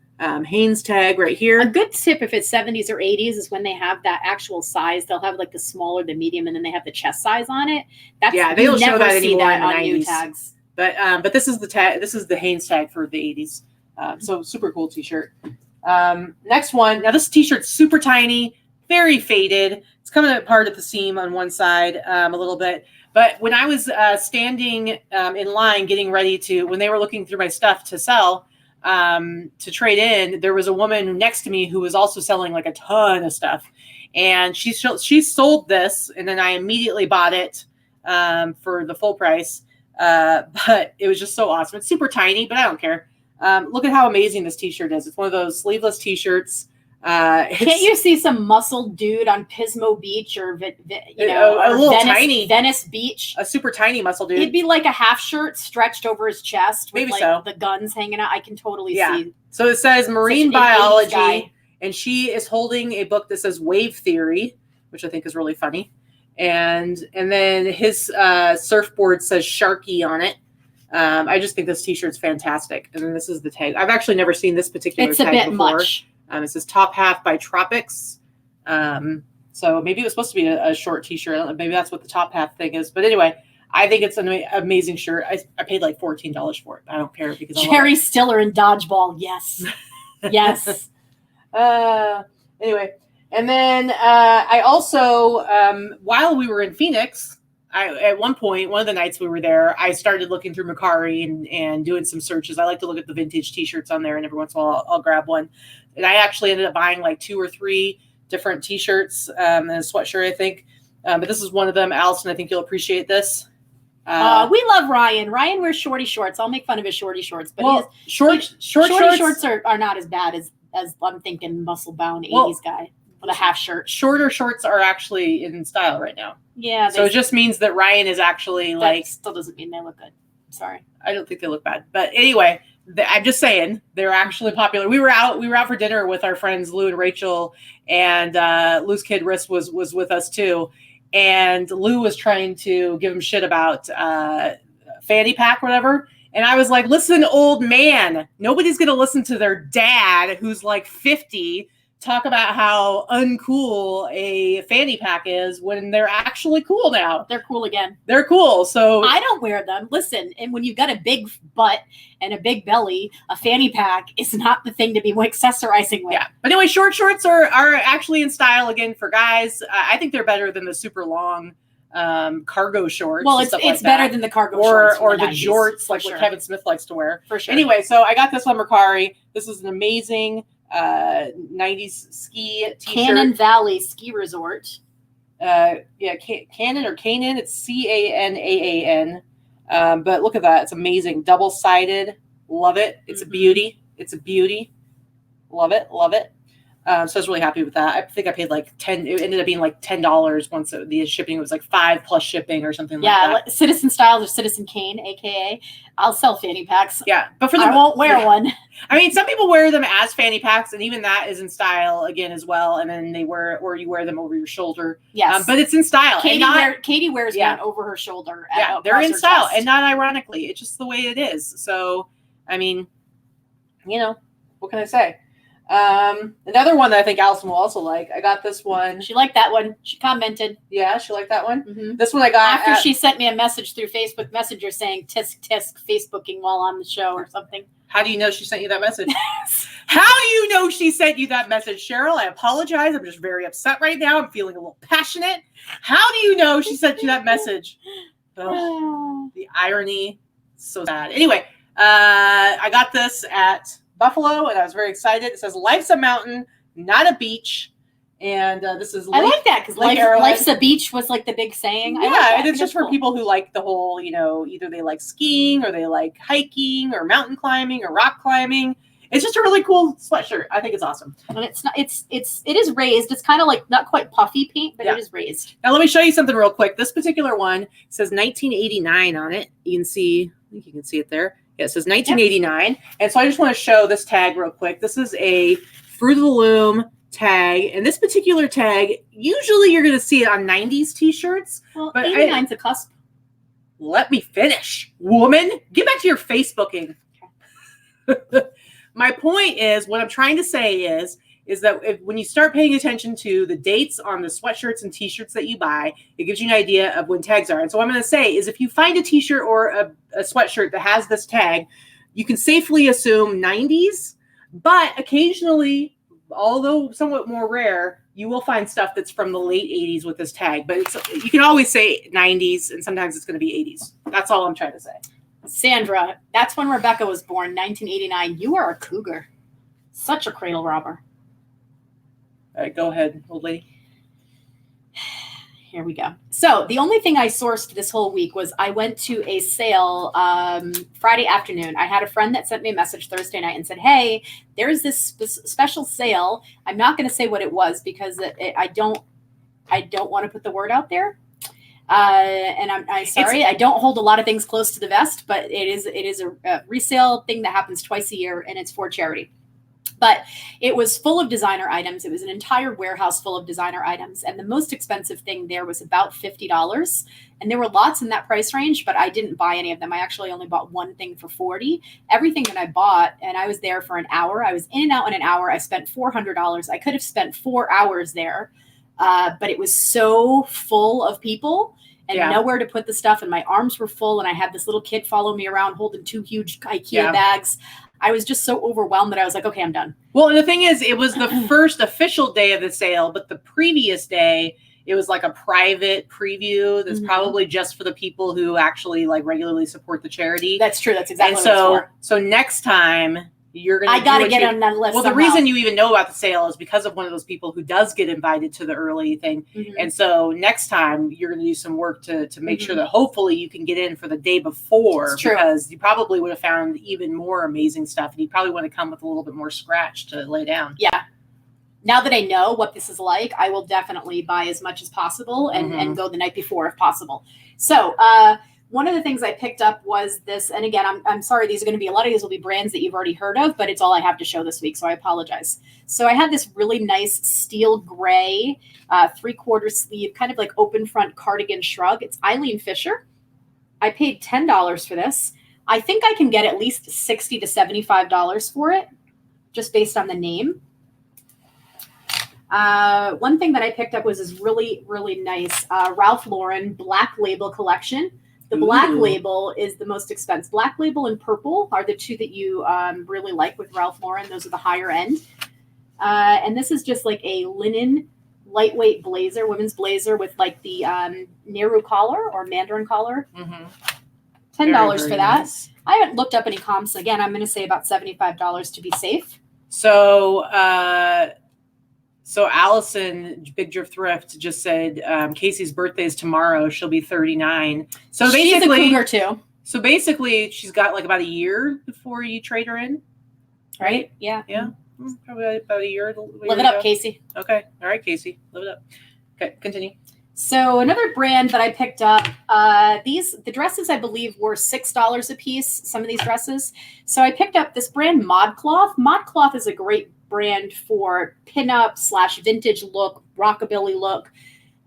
Hanes tag right here. A good tip if it's 70s or 80s is when they have that actual size. They'll have like the smaller, the medium, and then they have the chest size on it. That's, yeah, they don't show that anymore in the on 90s. new tags. But this is the tag. This is the Hanes tag for the 80s. So super cool T-shirt. Next one. Now this T-shirt's super tiny, very faded. It's coming apart at the seam on one side a little bit. But when I was standing in line getting ready to, when they were looking through my stuff to sell, to trade in, there was a woman next to me who was also selling like a ton of stuff. And she sold this, and then I immediately bought it for the full price. But it was just so awesome. It's super tiny, but I don't care. Look at how amazing this T-shirt is. It's one of those sleeveless T-shirts. Can't you see some muscled dude on Pismo Beach or a little Venice Beach? A super tiny muscle dude. He'd be like a half shirt stretched over his chest with Maybe like so. the guns hanging out. I can totally see. So it says marine Such an 80s biology, guy. and she is holding a book that says wave theory, which I think is really funny. And then his surfboard says Sharky on it. I just think this T-shirt's fantastic. And then this is the tag. I've actually never seen this particular tag before. It's a bit much. It says top half by Tropics. So maybe it was supposed to be a short T-shirt. I don't know, maybe that's what the top half thing is. But anyway, I think it's an amazing shirt. I paid like $14 for it. I don't care because Jerry Stiller in Dodgeball. Yes. Yes. Anyway, and then I also, while we were in Phoenix, at one point, one of the nights we were there, I started looking through Mercari and doing some searches. I like to look at the vintage T-shirts on there, and every once in a while I'll grab one. And I actually ended up buying like 2 or 3 different T-shirts and a sweatshirt, I think. But this is one of them. Allison, I think you'll appreciate this. We love Ryan. Ryan wears shorty shorts. I'll make fun of his shorty shorts, but shorty shorts are not as bad as I'm thinking muscle bound 80s guy with a half shirt. Shorter shorts are actually in style right now. Yeah. So it just means that Ryan is actually like. Still doesn't mean they look good. Sorry. I don't think they look bad. But anyway, I'm just saying they're actually popular. We were out for dinner with our friends Lou and Rachel, and Lou's kid Riss was with us too. And Lou was trying to give him shit about fanny pack, whatever. And I was like, listen, old man, nobody's going to listen to their dad who's like 50 talk about how uncool a fanny pack is when they're actually cool now. They're cool again. They're cool. So I don't wear them. Listen, and when you've got a big butt and a big belly, a fanny pack is not the thing to be accessorizing with. Yeah. But anyway, short shorts are actually in style again for guys. I think they're better than the super long cargo shorts. Well, it's better than the cargo shorts or the 90s, jorts like sure. what Kevin Smith likes to wear. For sure. Anyway, so I got this on Mercari. This is an amazing 90s ski T-shirt. Cannon Valley Ski Resort. Cannon or Canaan. It's Canaan. But look at that. It's amazing. Double-sided. Love it. It's a beauty. It's a beauty. Love it. Love it. So I was really happy with that. I think I paid like $10. It ended up being like $10 once the shipping was like $5 plus shipping or something like that. Yeah, Citizen Styles or Citizen Kane, aka I'll sell fanny packs. Yeah, but I won't wear one. I mean, some people wear them as fanny packs, and even that is in style again as well. And then you wear them over your shoulder. Yes, but it's in style. Katy wears one over her shoulder. Yeah, they're in style, and not ironically. It's just the way it is. So, I mean, what can I say? Another one that I think Allison will also like. I got this one. She liked that one. She commented. Yeah, she liked that one. Mm-hmm. This one I got after she sent me a message through Facebook Messenger saying tisk tisk Facebooking while on the show or something. How do you know she sent you that message? How do you know she sent you that message, Cheryl? I apologize. I'm just very upset right now. I'm feeling a little passionate. How do you know she sent you that message? Ugh, the irony. So sad. Anyway, I got this at Buffalo, and I was very excited. It says, "Life's a mountain, not a beach." And this is I like that because life's a beach was like the big saying. Yeah, I like and it's just for people who like the whole, either they like skiing or they like hiking or mountain climbing or rock climbing. It's just a really cool sweatshirt. I think it's awesome. And it's not. It is raised. It's kind of like not quite puffy paint, but yeah. It is raised. Now let me show you something real quick. This particular one says 1989 on it. You can see. I think you can see it there. Yeah, it says 1989. Yep. And so I just want to show this tag real quick. This is a Fruit of the Loom tag. And this particular tag, usually you're going to see it on 90s t-shirts. Well, but 89's a cusp. Let me finish. Woman, get back to your Facebooking. Okay. My point is, what I'm trying to say is that when you start paying attention to the dates on the sweatshirts and t-shirts that you buy, it gives you an idea of when tags are. And so what I'm going to say is if you find a t-shirt or a sweatshirt that has this tag, you can safely assume 90s, but occasionally, although somewhat more rare, you will find stuff that's from the late 80s with this tag. But you can always say 90s, and sometimes it's going to be 80s. That's all I'm trying to say. Sandra, that's when Rebecca was born, 1989. You are a cougar. Such a cradle robber. All right, go ahead, old lady. Here we go. So the only thing I sourced this whole week was I went to a sale Friday afternoon. I had a friend that sent me a message Thursday night and said, hey, there's this special sale. I'm not going to say what it was because I don't want to put the word out there. And I'm sorry, I don't hold a lot of things close to the vest, but it is a resale thing that happens twice a year, and it's for charity. But it was full of designer items. It was an entire warehouse full of designer items. And the most expensive thing there was about $50. And there were lots in that price range, but I didn't buy any of them. I actually only bought one thing for $40. Everything that I bought, and I was there for an hour. I was in and out in an hour. I spent $400. I could have spent 4 hours there, but it was so full of people and nowhere to put the stuff. And my arms were full. And I had this little kid follow me around holding 2 huge IKEA bags. I was just so overwhelmed that I was like, okay, I'm done. Well, and the thing is, it was the first official day of the sale, but the previous day, it was like a private preview that's probably just for the people who actually like regularly support the charity. That's true. That's exactly what it's for. So next time you're going to I got to get on that list. Well, the reason you even know about the sale is because of one of those people who does get invited to the early thing. And so next time you're going to do some work to make sure that hopefully you can get in for the day before, because you probably would have found even more amazing stuff. And you probably want to come with a little bit more scratch to lay down. Yeah. Now that I know what this is like, I will definitely buy as much as possible and go the night before if possible. So, one of the things I picked up was this, and again, I'm sorry, these are going to be, a lot of these will be brands that you've already heard of, but it's all I have to show this week, so I apologize. So I had this really nice steel gray, 3/4 sleeve, kind of like open front cardigan shrug. It's Eileen Fisher. I paid $10 for this. I think I can get at least $60 to $75 for it, just based on the name. One thing that I picked up was this really, really nice Ralph Lauren Black Label collection. The Black Label is the most expensive. Black Label and Purple are the two that you really like with Ralph Lauren. Those are the higher end. And this is just like a linen lightweight blazer, women's blazer with like the Nehru collar or Mandarin collar. $10 for that. Nice. I haven't looked up any comps. Again, I'm going to say about $75 to be safe. So Allison, Big Drift Thrift, just said Casey's birthday is tomorrow. She'll be 39. So she's basically, a cougar too. So basically, she's got like about a year before you trade her in, right? Yeah. Yeah. Probably about a year. Live it up, Casey. Okay. All right, Casey. Live it up. Okay. Continue. So another brand that I picked up, the dresses I believe were $6 a piece. Some of these dresses. So I picked up this brand ModCloth. ModCloth is a great brand for pinup / vintage look, rockabilly look.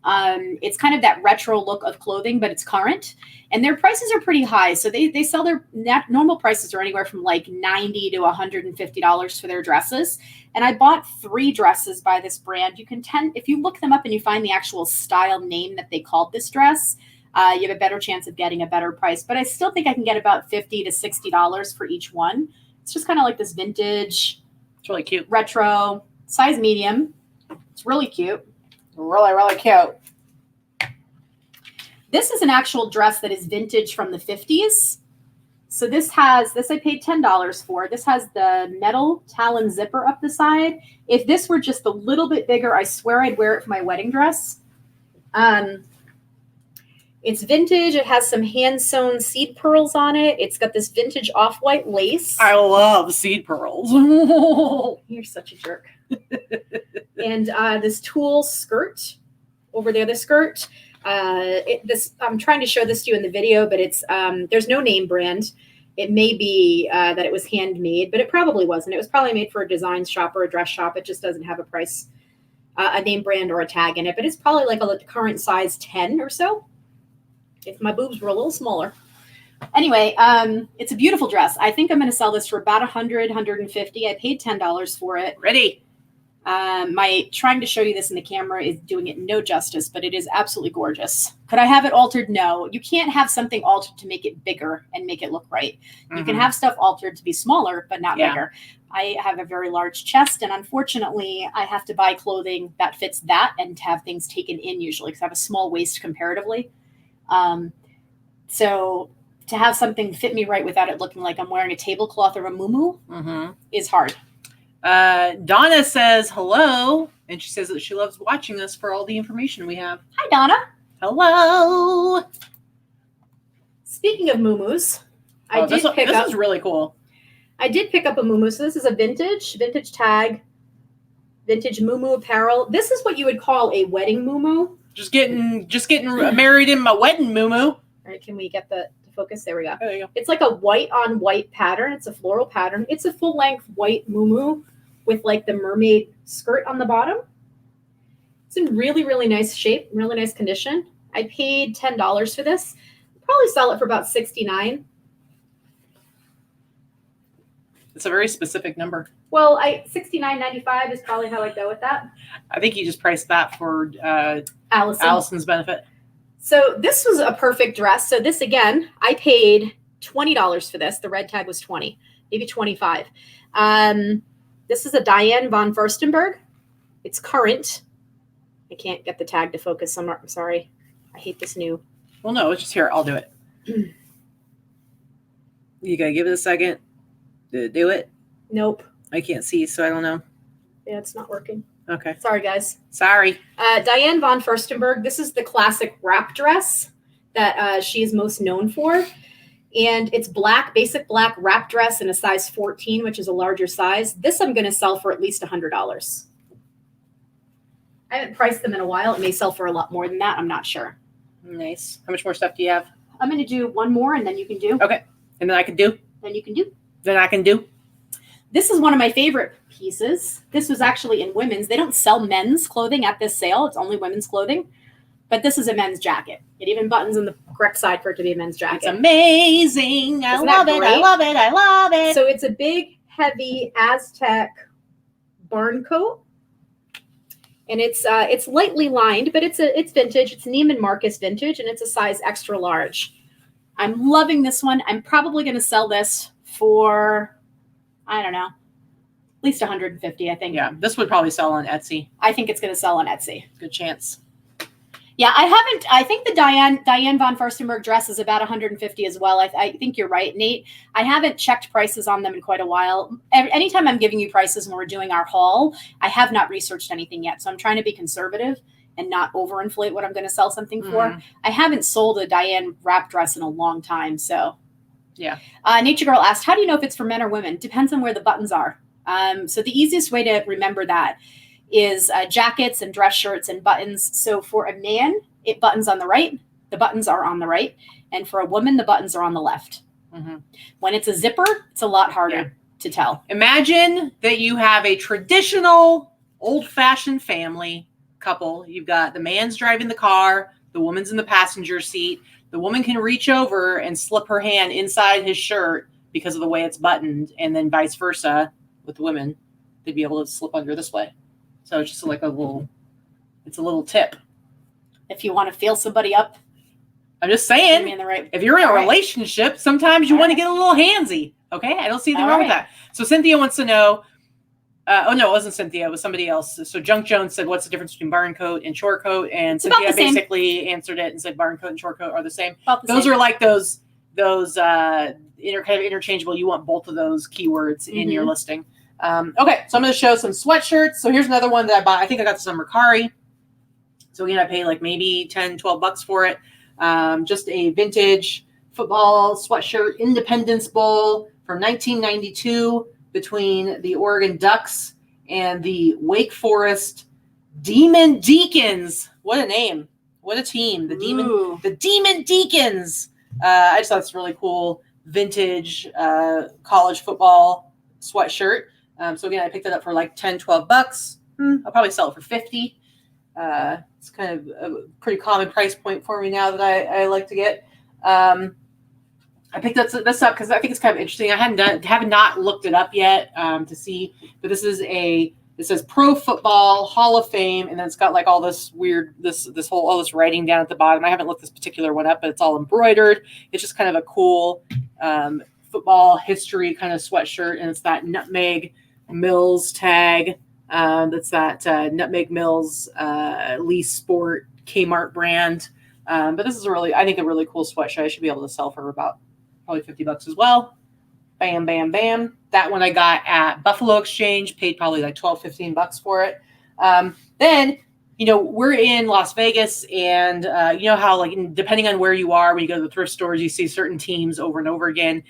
It's kind of that retro look of clothing, but it's current, and their prices are pretty high. So they sell their normal prices are anywhere from like $90 to $150 for their dresses. And I bought 3 dresses by this brand. You can if you look them up and you find the actual style name that they called this dress, you have a better chance of getting a better price. But I still think I can get about $50 to $60 for each one. It's just kind of like this vintage. It's really cute. Retro, size medium. It's really cute. Really, really cute. This is an actual dress that is vintage from the 50s. So this I paid $10 for. This has the metal talon zipper up the side. If this were just a little bit bigger, I swear I'd wear it for my wedding dress. It's vintage. It has some hand-sewn seed pearls on it. It's got this vintage off-white lace. I love seed pearls. You're such a jerk. And this tulle skirt over there, the skirt. I'm trying to show this to you in the video, but it's there's no name brand. It may be that it was handmade, but it probably wasn't. It was probably made for a design shop or a dress shop. It just doesn't have a price, a name brand or a tag in it, but it's probably like a current size 10 or so. If my boobs were a little smaller. Anyway, it's a beautiful dress. I think I'm going to sell this for about $100, $150. I paid $10 for it. Ready. My trying to show you this in the camera is doing it no justice, but it is absolutely gorgeous. Could I have it altered? No. You can't have something altered to make it bigger and make it look right. You can have stuff altered to be smaller, but not bigger. I have a very large chest, and unfortunately, I have to buy clothing that fits that and to have things taken in usually because I have a small waist comparatively. So to have something fit me right without it looking like I'm wearing a tablecloth or a muumuu is hard. Donna says hello, and she says that she loves watching us for all the information we have. Hi, Donna. Hello. Speaking of muumuus, This is really cool. I did pick up a muumuu. So this is a vintage tag, vintage muumuu apparel. This is what you would call a wedding muumuu. Just getting married in my wedding muumuu. All right, can we get the focus? There we go. There you go. It's like a white on white pattern. It's a floral pattern. It's a full length white muumuu with like the mermaid skirt on the bottom. It's in really, really nice shape, really nice condition. I paid $10 for this. I'll probably sell it for about $69. It's a very specific number. Well, $69.95 is probably how I go with that. I think you just priced that for Allison's benefit. So this was a perfect dress. So this, again, I paid $20 for this. The red tag was $20, maybe $25. This is a Diane Von Furstenberg. It's current. I can't get the tag to focus. I'm sorry. I hate this new. Well, no, it's just here. I'll do it. You got to give it a second to do it. Nope. I can't see, so I don't know. Yeah, it's not working. Okay. Sorry, guys. Sorry. Diane Von Furstenberg. This is the classic wrap dress that she is most known for. And it's black, basic black wrap dress in a size 14, which is a larger size. This I'm going to sell for at least $100. I haven't priced them in a while. It may sell for a lot more than that. I'm not sure. Nice. How much more stuff do you have? I'm going to do one more and then you can do. Okay. And then I can do? Then you can do. Then I can do? This is one of my favorite pieces. This was actually in women's. They don't sell men's clothing at this sale. It's only women's clothing. But this is a men's jacket. It even buttons on the correct side for it to be a men's jacket. It's amazing. I love it. I love it. I love it. So it's a big, heavy Aztec barn coat. And it's lightly lined, but it's vintage. It's Neiman Marcus vintage, and it's a size extra large. I'm loving this one. I'm probably going to sell this for, I don't know, at least $150, I think. Yeah, this would probably sell on Etsy. I think it's going to sell on Etsy. Good chance. Yeah, I think the Diane Von Furstenberg dress is about $150 as well. I think you're right, Nate. I haven't checked prices on them in quite a while. Anytime I'm giving you prices when we're doing our haul, I have not researched anything yet. So I'm trying to be conservative and not overinflate what I'm going to sell something for. I haven't sold a Diane wrap dress in a long time. So yeah. Nature Girl asked, how do you know if it's for men or women? Depends on where the buttons are. So the easiest way to remember that is jackets and dress shirts and buttons. So for a man, it buttons on the right. The buttons are on the right. And for a woman, the buttons are on the left. When it's a zipper, it's a lot harder to tell. Imagine that you have a traditional, old-fashioned family couple. You've got the man's driving the car, the woman's in the passenger seat. The woman can reach over and slip her hand inside his shirt because of the way it's buttoned, and then vice versa with the women. They'd be able to slip under this way. So it's just like a little tip. If you want to feel somebody up. I'm just saying, if you're in a relationship, sometimes you want to get a little handsy. Okay? I don't see anything wrong with that. So Cynthia wants to know, it wasn't Cynthia, it was somebody else. So Junk Jones said, what's the difference between barn coat and short coat? And Cynthia basically answered it and said barn coat and short coat are the same. Those are like those kind of interchangeable. You want both of those keywords in your listing. Okay, so I'm going to show some sweatshirts. So here's another one that I bought. I think I got this on Mercari. So again, I paid like maybe $10-12 for it. Just a vintage football sweatshirt, Independence Bowl from 1992 between the Oregon Ducks and the Wake Forest Demon Deacons. What a name. What a team. The Demon Deacons. I just thought it's really cool vintage college football sweatshirt. So again, I picked it up for like $10-12. I'll probably sell it for $50. It's kind of a pretty common price point for me now that I like to get. I picked this up because I think it's kind of interesting. I have not looked it up yet to see, but it says Pro Football Hall of Fame, and then it's got like all this weird all this writing down at the bottom. I haven't looked this particular one up, but it's all embroidered. It's just kind of a cool football history kind of sweatshirt, and it's that Nutmeg Mills tag. That's that Nutmeg Mills Lee Sport Kmart brand. But this is a really cool sweatshirt. I should be able to sell for about probably $50 as well. Bam, bam, bam. That one I got at Buffalo Exchange, paid probably like $12-15 for it. Then, we're in Las Vegas, and you know how, like, depending on where you are, when you go to the thrift stores, you see certain teams over and over again.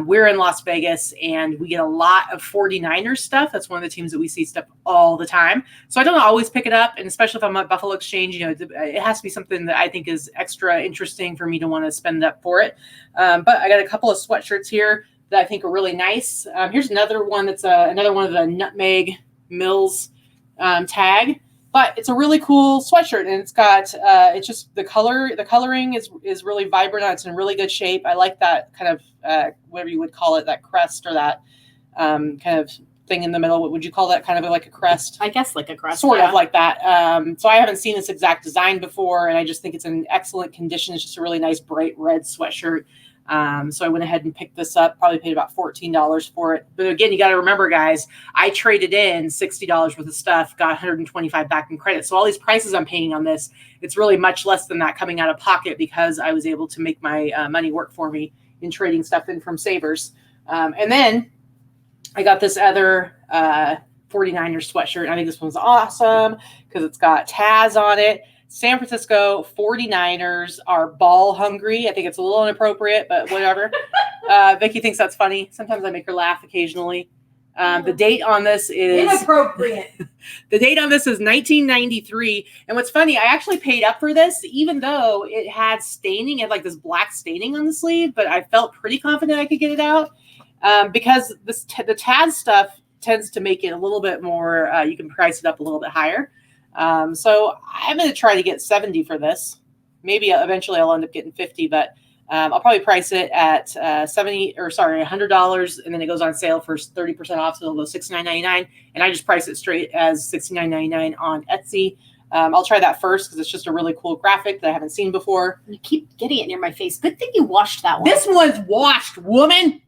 We're in Las Vegas, and we get a lot of 49ers stuff. That's one of the teams that we see stuff all the time. So I don't always pick it up, and especially if I'm at Buffalo Exchange, it has to be something that I think is extra interesting for me to want to spend up for it. But I got a couple of sweatshirts here that I think are really nice. Here's another one that's another one of the Nutmeg Mills tag. But it's a really cool sweatshirt, and it's got it's just the coloring is really vibrant. It's in really good shape. I like that kind of whatever you would call it, that crest or that kind of thing in the middle. What would you call that? Kind of like a crest? I guess like a crest. Sort of like that. So I haven't seen this exact design before, and I just think it's in excellent condition. It's just a really nice bright red sweatshirt. So I went ahead and picked this up, probably paid about $14 for it. But again, you got to remember, guys, I traded in $60 worth of stuff, got $125 back in credit. So all these prices I'm paying on this, it's really much less than that coming out of pocket because I was able to make my money work for me in trading stuff in from Savers. And then I got this other 49ers sweatshirt. I think this one's awesome because it's got Taz on it. San Francisco 49ers are ball hungry. I think it's a little inappropriate, but whatever. Vikki thinks that's funny. Sometimes I make her laugh occasionally. The date on this is inappropriate. The date on this is 1993. And what's funny, I actually paid up for this, even though it had staining, it had like this black staining on the sleeve, but I felt pretty confident I could get it out because the Taz stuff tends to make it a little bit more, you can price it up a little bit higher. So I'm going to try to get 70 for this. Maybe eventually I'll end up getting 50, but I'll probably price it at $100, and then it goes on sale for 30% off, so it'll go $69.99. And I just price it straight as $69.99 on Etsy. I'll try that first because it's just a really cool graphic that I haven't seen before. You keep getting it near my face. Good thing you washed that one. This one's washed, woman.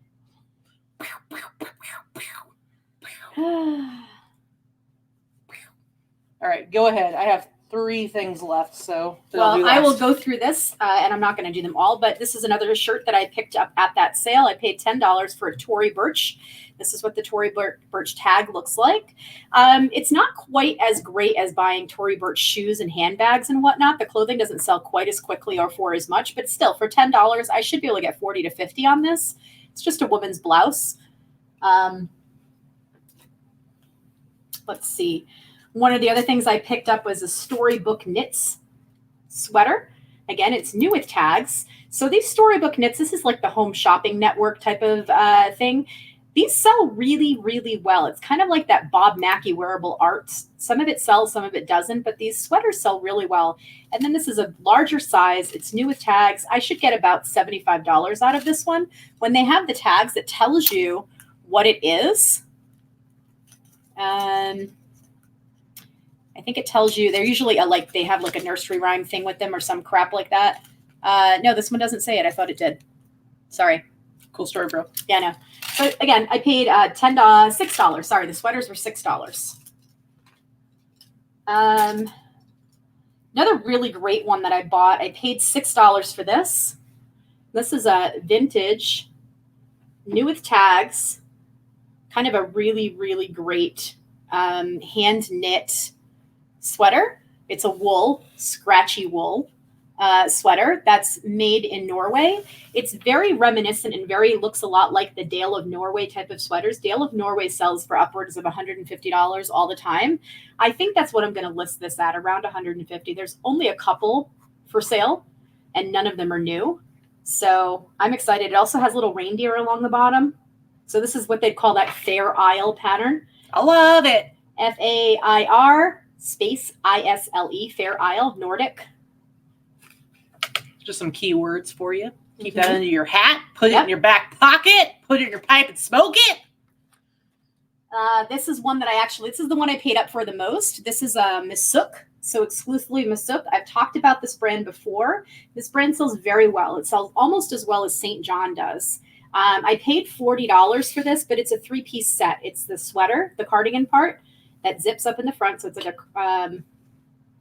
All right, go ahead. I have 3 things left, so. Well, I will go through this, and I'm not going to do them all, but this is another shirt that I picked up at that sale. I paid $10 for a Tory Burch. This is what the Tory Burch tag looks like. It's not quite as great as buying Tory Burch shoes and handbags and whatnot. The clothing doesn't sell quite as quickly or for as much, but still, for $10, I should be able to get 40 to 50 on this. It's just a woman's blouse. Let's see. One of the other things I picked up was a Storybook Knits sweater. Again, it's new with tags. So these Storybook Knits, this is like the home shopping network type of thing. These sell really, really well. It's kind of like that Bob Mackie wearable art. Some of it sells, some of it doesn't, but these sweaters sell really well. And then this is a larger size. It's new with tags. I should get about $75 out of this one. When they have the tags, it tells you what it is. I think it tells you, they're usually they have like a nursery rhyme thing with them or some crap like that. No, this one doesn't say it. I thought it did. Sorry. Cool story, bro. Yeah, no. But again, I paid $6. Sorry, the sweaters were $6. Another really great one that I bought. I paid $6 for this. This is a vintage, new with tags, kind of a really, really great hand knit sweater. It's a wool, scratchy wool sweater that's made in Norway. It's very reminiscent and looks a lot like the Dale of Norway type of sweaters. Dale of Norway sells for upwards of $150 all the time. I think that's what I'm going to list this at, around $150. There's only a couple for sale and none of them are new. So I'm excited. It also has little reindeer along the bottom. So this is what they'd call that Fair Isle pattern. I love it. FAIR space ISLE, Fair Isle, Nordic. Just some keywords for you. Keep that under your hat. Put it in your back pocket. Put it in your pipe and smoke it. This is one that this is the one I paid up for the most. This is Misuk. So exclusively Misuk. I've talked about this brand before. This brand sells very well. It sells almost as well as St. John does. I paid $40 for this, but it's a 3-piece set. It's the sweater, the cardigan part that zips up in the front. So it's like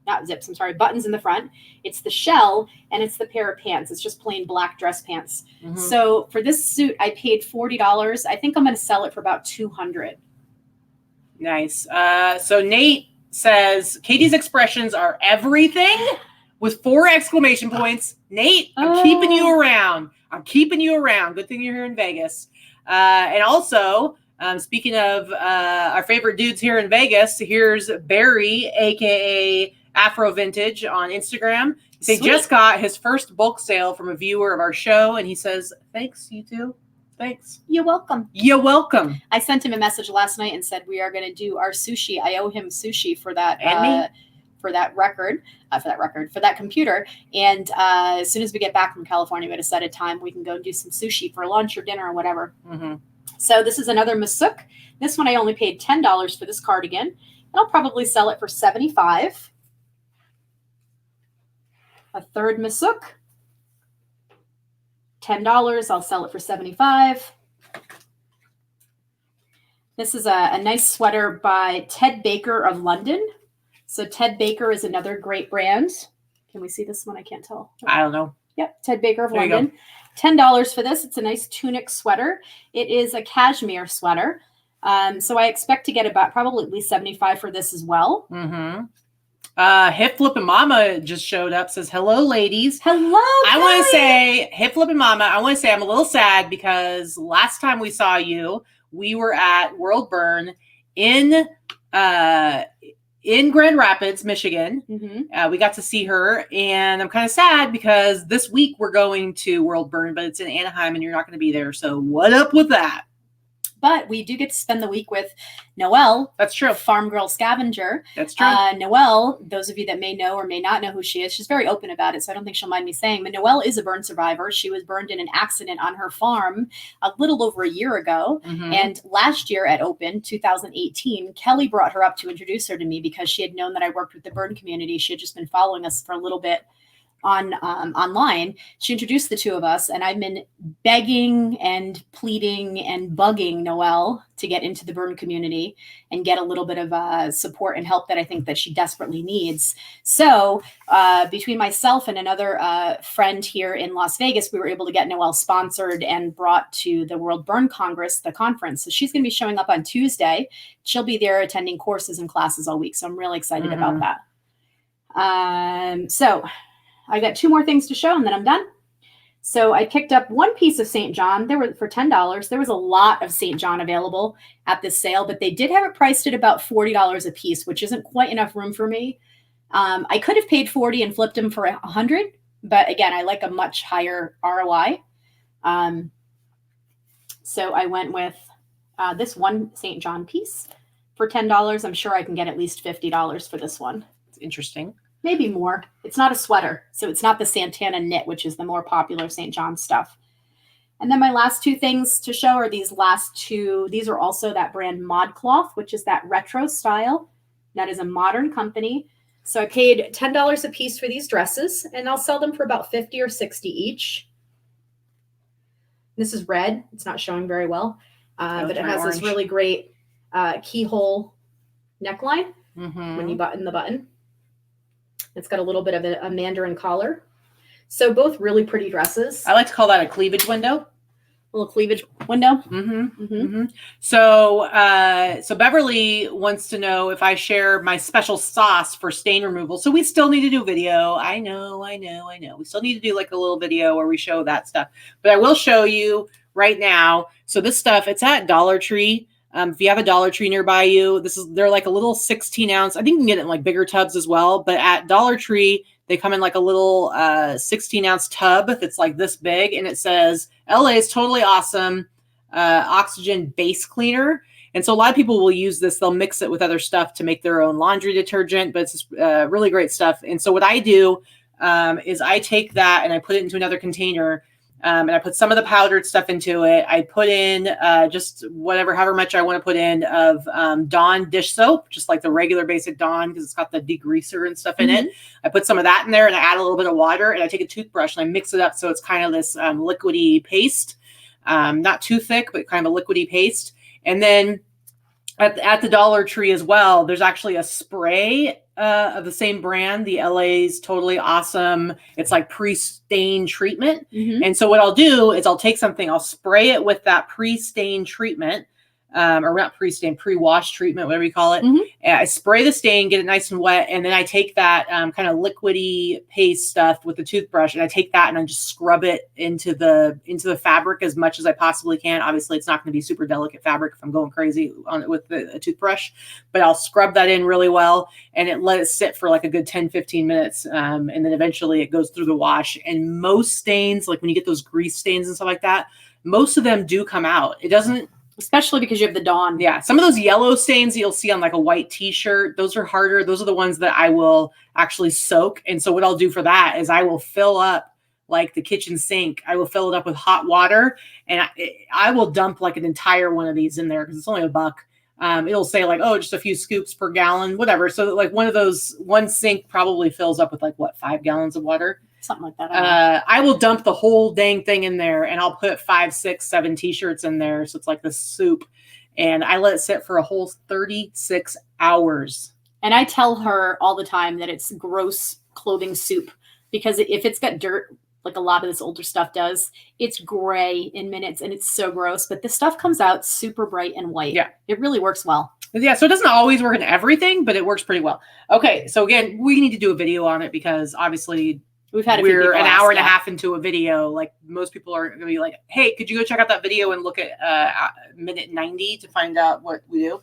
not zips, I'm sorry, buttons in the front. It's the shell and it's the pair of pants. It's just plain black dress pants. Mm-hmm. So for this suit, I paid $40. I think I'm going to sell it for about $200. Nice. So Nate says, Katie's expressions are everything with 4 exclamation points. Nate, I'm keeping you around. I'm keeping you around. Good thing you're here in Vegas. And also, speaking of our favorite dudes here in Vegas, here's Barry, a.k.a. Afro Vintage on Instagram. He just got his first bulk sale from a viewer of our show, and he says, thanks, you two. Thanks. You're welcome. You're welcome. I sent him a message last night and said we are going to do our sushi. I owe him sushi for that for that computer. And as soon as we get back from California, we're going to set a time we can go do some sushi for lunch or dinner or whatever. Mm-hmm. So this is another Misuk. This one I only paid $10 for this cardigan, and I'll probably sell it for $75. A third Misuk, $10. I'll sell it for $75. This is a nice sweater by Ted Baker of London. So Ted Baker is another great brand. Can we see this one? I can't tell. I don't know. Yep, Ted Baker of London. $10 for this. It's a nice tunic sweater. It is a cashmere sweater. So I expect to get about probably at least $75 for this as well. Mm-hmm. Hip Flippin' Mama just showed up, says, hello, ladies. Hello, I want to say, Hip Flippin' Mama, I want to say I'm a little sad because last time we saw you, we were at World Burn in Grand Rapids, Michigan. Mm-hmm. We got to see her, and I'm kind of sad because this week we're going to World Burn, but it's in Anaheim, and you're not going to be there. So what up with that? But we do get to spend the week with Noelle. That's true. Farm Girl Scavenger. That's true. Noelle, those of you that may know or may not know who she is, she's very open about it, so I don't think she'll mind me saying, but Noelle is a burn survivor. She was burned in an accident on her farm a little over a year ago. Mm-hmm. And last year at Open, 2018, Kelly brought her up to introduce her to me because she had known that I worked with the burn community. She had just been following us for a little bit online. She introduced the two of us, and I've been begging and pleading and bugging Noelle to get into the burn community and get a little bit of support and help that I think that she desperately needs. So between myself and another friend here in Las Vegas, we were able to get Noelle sponsored and brought to the World Burn Congress, the conference. So she's going to be showing up on Tuesday. She'll be there attending courses and classes all week. So I'm really excited about that. So I got 2 more things to show and then I'm done. So I picked up one piece of St. John. There were for $10. There was a lot of St. John available at this sale, but they did have it priced at about $40 a piece, which isn't quite enough room for me. I could have paid $40 and flipped them for $100, but again, I like a much higher ROI. So I went with This one St. John piece for $10. I'm sure I can get at least $50 for this one. It's interesting. Maybe more. It's not a sweater, so it's not the Santana knit, which is the more popular St. John stuff. And then my last two things to show are these last two. These are also that brand ModCloth, which is that retro style. That is a modern company. So I paid $10 a piece for these dresses, and I'll sell them for about 50 or 60 each. This is red. It's not showing very well, but it has this really great keyhole neckline when you button the button. It's got a little bit of a mandarin collar. So both really pretty dresses. I like to call that a cleavage window. A little cleavage window. So Beverly wants to know if I share my special sauce for stain removal. So we still need to do a video. I know. We still need to do like a little video where we show that stuff. But I will show you right now. So this stuff, it's at Dollar Tree. If you have a Dollar Tree nearby you, they're like a little 16 ounce. I think you can get it in like bigger tubs as well. But at Dollar Tree, they come in like a little 16 ounce tub that's like this big. And it says, LA is totally awesome. Oxygen base cleaner. And so a lot of people will use this. They'll mix it with other stuff to make their own laundry detergent. But it's really great stuff. And so what I do is I take that and I put it into another container. And I put some of the powdered stuff into it. I put in just however much I want to put in of Dawn dish soap, just like the regular basic Dawn, because it's got the degreaser and stuff in it. I put some of that in there and I add a little bit of water and I take a toothbrush and I mix it up so it's kind of this liquidy paste, not too thick, but kind of a liquidy paste. And then at the Dollar Tree as well, there's actually a spray of the same brand, the LA's Totally Awesome. It's like pre-stain treatment. And so what I'll do is I'll take something, I'll spray it with that pre-stain treatment, or not pre-stain, pre-wash treatment, whatever you call it. And I spray the stain, get it nice and wet. And then I take that kind of liquidy paste stuff with the toothbrush and I take that and I just scrub it into the fabric as much as I possibly can. Obviously it's not going to be super delicate fabric if I'm going crazy on it with a toothbrush, but I'll scrub that in really well and let it sit for like a good 10-15 minutes. And then eventually it goes through the wash. And most stains, like when you get those grease stains and stuff like that, most of them do come out. It doesn't, especially because you have the Dawn. Yeah. Some of those yellow stains you'll see on like a white t-shirt, those are harder. Those are the ones that I will actually soak. And so what I'll do for that is I will fill up like the kitchen sink. I will fill it up with hot water and I will dump like an entire one of these in there because it's only $1. It'll say like, oh, just a few scoops per gallon, whatever. So like one sink probably fills up with like 5 gallons of water. Something like that. I will dump the whole dang thing in there and I'll put 5, 6, 7 t-shirts in there. So it's like this soup and I let it sit for a whole 36 hours. And I tell her all the time that it's gross clothing soup because if it's got dirt, like a lot of this older stuff does, it's gray in minutes and it's so gross, but the stuff comes out super bright and white. Yeah. It really works well. Yeah, so it doesn't always work in everything, but it works pretty well. Okay, so again, we need to do a video on it because obviously we're an hour and a half into a video. Like most people are going to be like, hey, could you go check out that video and look at minute 90 to find out what we do?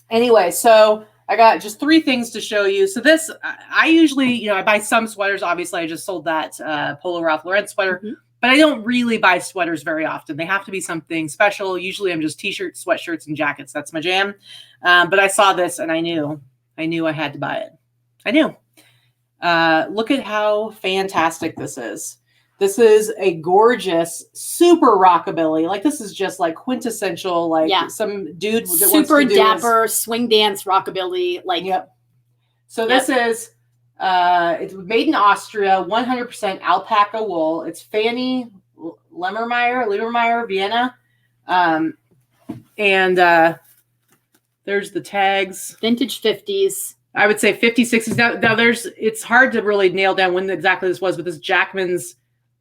Anyway, so I got just 3 things to show you. So this, I usually, I buy some sweaters. Obviously, I just sold that Polo Ralph Lauren sweater, but I don't really buy sweaters very often. They have to be something special. Usually I'm just t-shirts, sweatshirts, and jackets. That's my jam. But I saw this and I knew I had to buy it. I knew. Look at how fantastic this is. This is a gorgeous, super rockabilly. Like this is just like quintessential, like some dude that super wants to dapper swing dance rockabilly. Like, So this is, it's made in Austria, 100% alpaca wool. It's Fanny Lemmermeyer, Vienna. And there's the tags. Vintage 50s. I would say 50s, 60s. Now it's hard to really nail down when exactly this was, but this Jackman's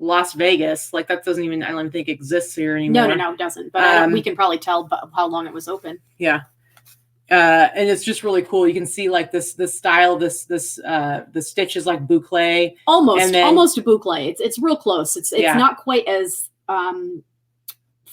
Las Vegas, like that doesn't even, I don't think exists here anymore. No, it doesn't. But we can probably tell how long it was open. Yeah. And it's just really cool. You can see like this style, the stitch is like boucle. Almost a boucle. It's real close. It's not quite as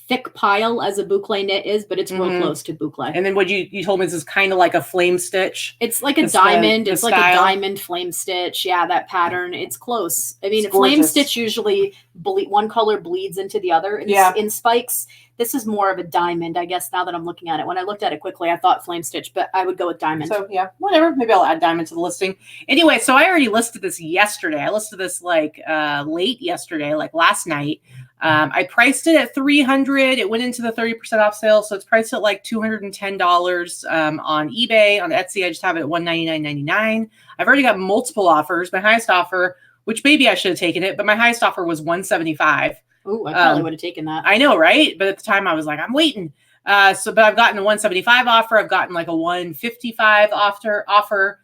thick pile as a boucle knit is, but it's real close to boucle. And then what you told me is kind of like a flame stitch. It's like a diamond. It's like a diamond flame stitch. Yeah, that pattern. It's close. I mean, flame stitch usually one color bleeds into the other in spikes. This is more of a diamond, I guess, now that I'm looking at it. When I looked at it quickly, I thought flame stitch, but I would go with diamond. So, yeah, whatever. Maybe I'll add diamond to the listing. Anyway, so I already listed this yesterday. I listed this like late yesterday, like last night. I priced it at $300. It went into the 30% off sale, so it's priced at like $210 on eBay. On Etsy, I just have it at $199.99. I've already got multiple offers. My highest offer, which maybe I should have taken it, but my highest offer was $175. Ooh, I probably would have taken that. I know, right? But at the time, I was like, I'm waiting. But I've gotten a $175 offer. I've gotten like a $155 offer.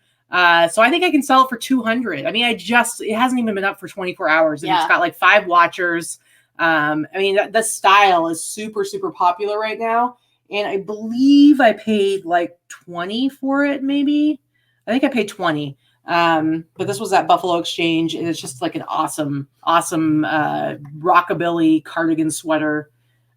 So I think I can sell it for $200. I mean, it hasn't even been up for 24 hours, and it's got like 5 watchers. I mean, the style is super, super popular right now. And I believe I paid like 20 for it, maybe. I think I paid 20. But this was at Buffalo Exchange, and it's just like an awesome rockabilly cardigan sweater.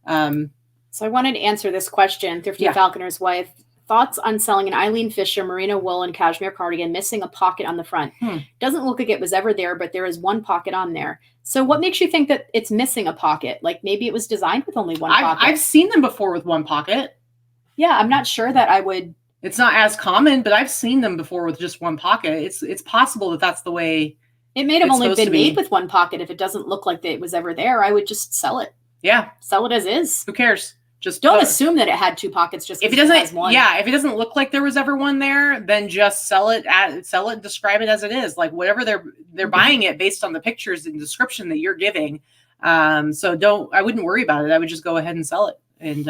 So I wanted to answer this question, Thrifty Falconer's wife. Thoughts on selling an Eileen Fisher merino wool and cashmere cardigan missing a pocket on the front? Doesn't look like it was ever there, but there is one pocket on there. So what makes you think that it's missing a pocket? Like maybe it was designed with only one pocket. I've seen them before with one pocket. Yeah, I'm not sure that I would. It's not as common, but I've seen them before with just one pocket. It's possible that that's the way. It may have only been made with one pocket. If it doesn't look like it was ever there, I would just sell it. Yeah. Sell it as is. Who cares? Just don't assume that it had 2 pockets just if it doesn't has one. Yeah, if it doesn't look like there was ever one there, then just sell it, describe it as it is. Like whatever they're buying it based on the pictures and description that you're giving. So I wouldn't worry about it. I would just go ahead and sell it. And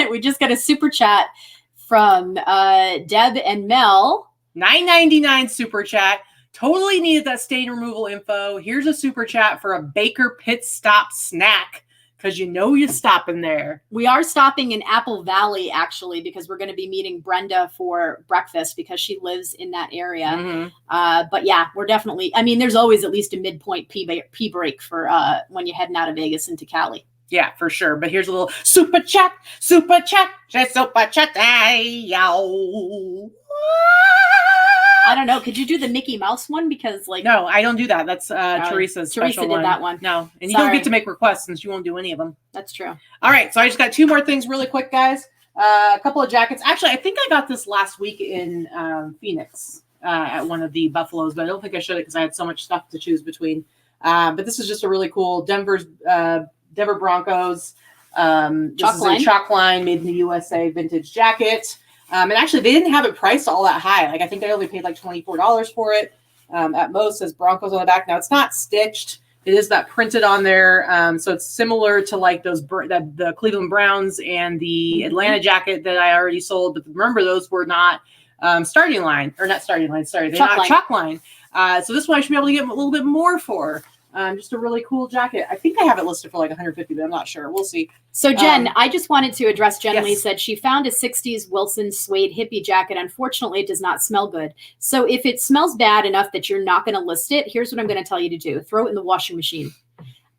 we just got a super chat from Deb and Mel. $9.99 super chat. Totally needed that stain removal info. Here's a super chat for a Baker pit stop snack. Because you're stopping there. We are stopping in Apple Valley, actually, because we're going to be meeting Brenda for breakfast because she lives in that area. But yeah, we're definitely, I mean, there's always at least a midpoint pee break for when you're heading out of Vegas into Cali. Yeah, for sure. But here's a little super chat. I don't know. Could you do the Mickey Mouse one? Because no, I don't do that. That's Teresa's special Teresa did that one. No, and you don't get to make requests since you won't do any of them. That's true. All right, so I just got 2 more things really quick, guys. A couple of jackets. Actually, I think I got this last week in Phoenix at one of the Buffaloes, but I don't think I should because I had so much stuff to choose between. But this is just a really cool Denver Broncos. This is a chalk line made in the USA vintage jacket. And actually, they didn't have it priced all that high. Like I think they only paid like $24 for it. At most, says Broncos on the back. Now it's not stitched. It is that printed on there. So it's similar to like those the Cleveland Browns and the Atlanta jacket that I already sold. But remember, those were not starting line or not starting line. Sorry, they're not chalk line. So this one I should be able to get a little bit more for. Just a really cool jacket. I think I have it listed for like $150, but I'm not sure. We'll see. So Jen, I just wanted to address Jen Lee said she found a 60s Wilson suede hippie jacket. Unfortunately, it does not smell good. So if it smells bad enough that you're not going to list it, here's what I'm going to tell you to do. Throw it in the washing machine.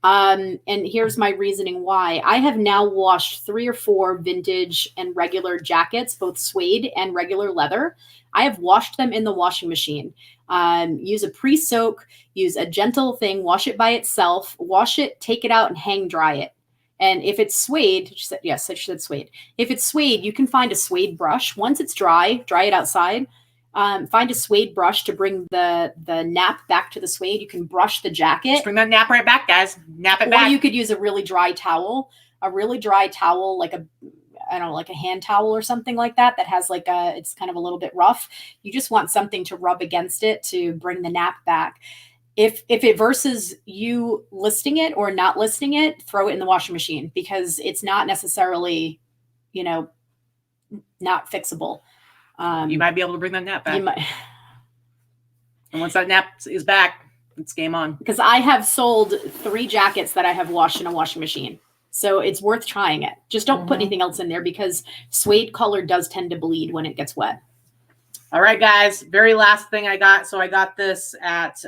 And here's my reasoning why. I have now washed 3 or 4 vintage and regular jackets, both suede and regular leather. I have washed them in the washing machine. Use a pre-soak, use a gentle thing, wash it by itself, wash it, take it out and hang dry it. And if it's suede, she said, yes, she said suede. If it's suede, you can find a suede brush. Once it's dry it outside. Find a suede brush to bring the nap back to the suede. You can brush the jacket. Just bring that nap right back, guys. Nap it back. Or you could use a really dry towel. A really dry towel, like a hand towel or something like that has like it's kind of a little bit rough. You just want something to rub against it to bring the nap back. If it versus you listing it or not listing it, throw it in the washing machine because it's not necessarily, not fixable. You might be able to bring that nap back. And once that nap is back, it's game on. Because I have sold 3 jackets that I have washed in a washing machine. So it's worth trying it. Just don't put anything else in there because suede color does tend to bleed when it gets wet. All right, guys. Very last thing I got. So I got this at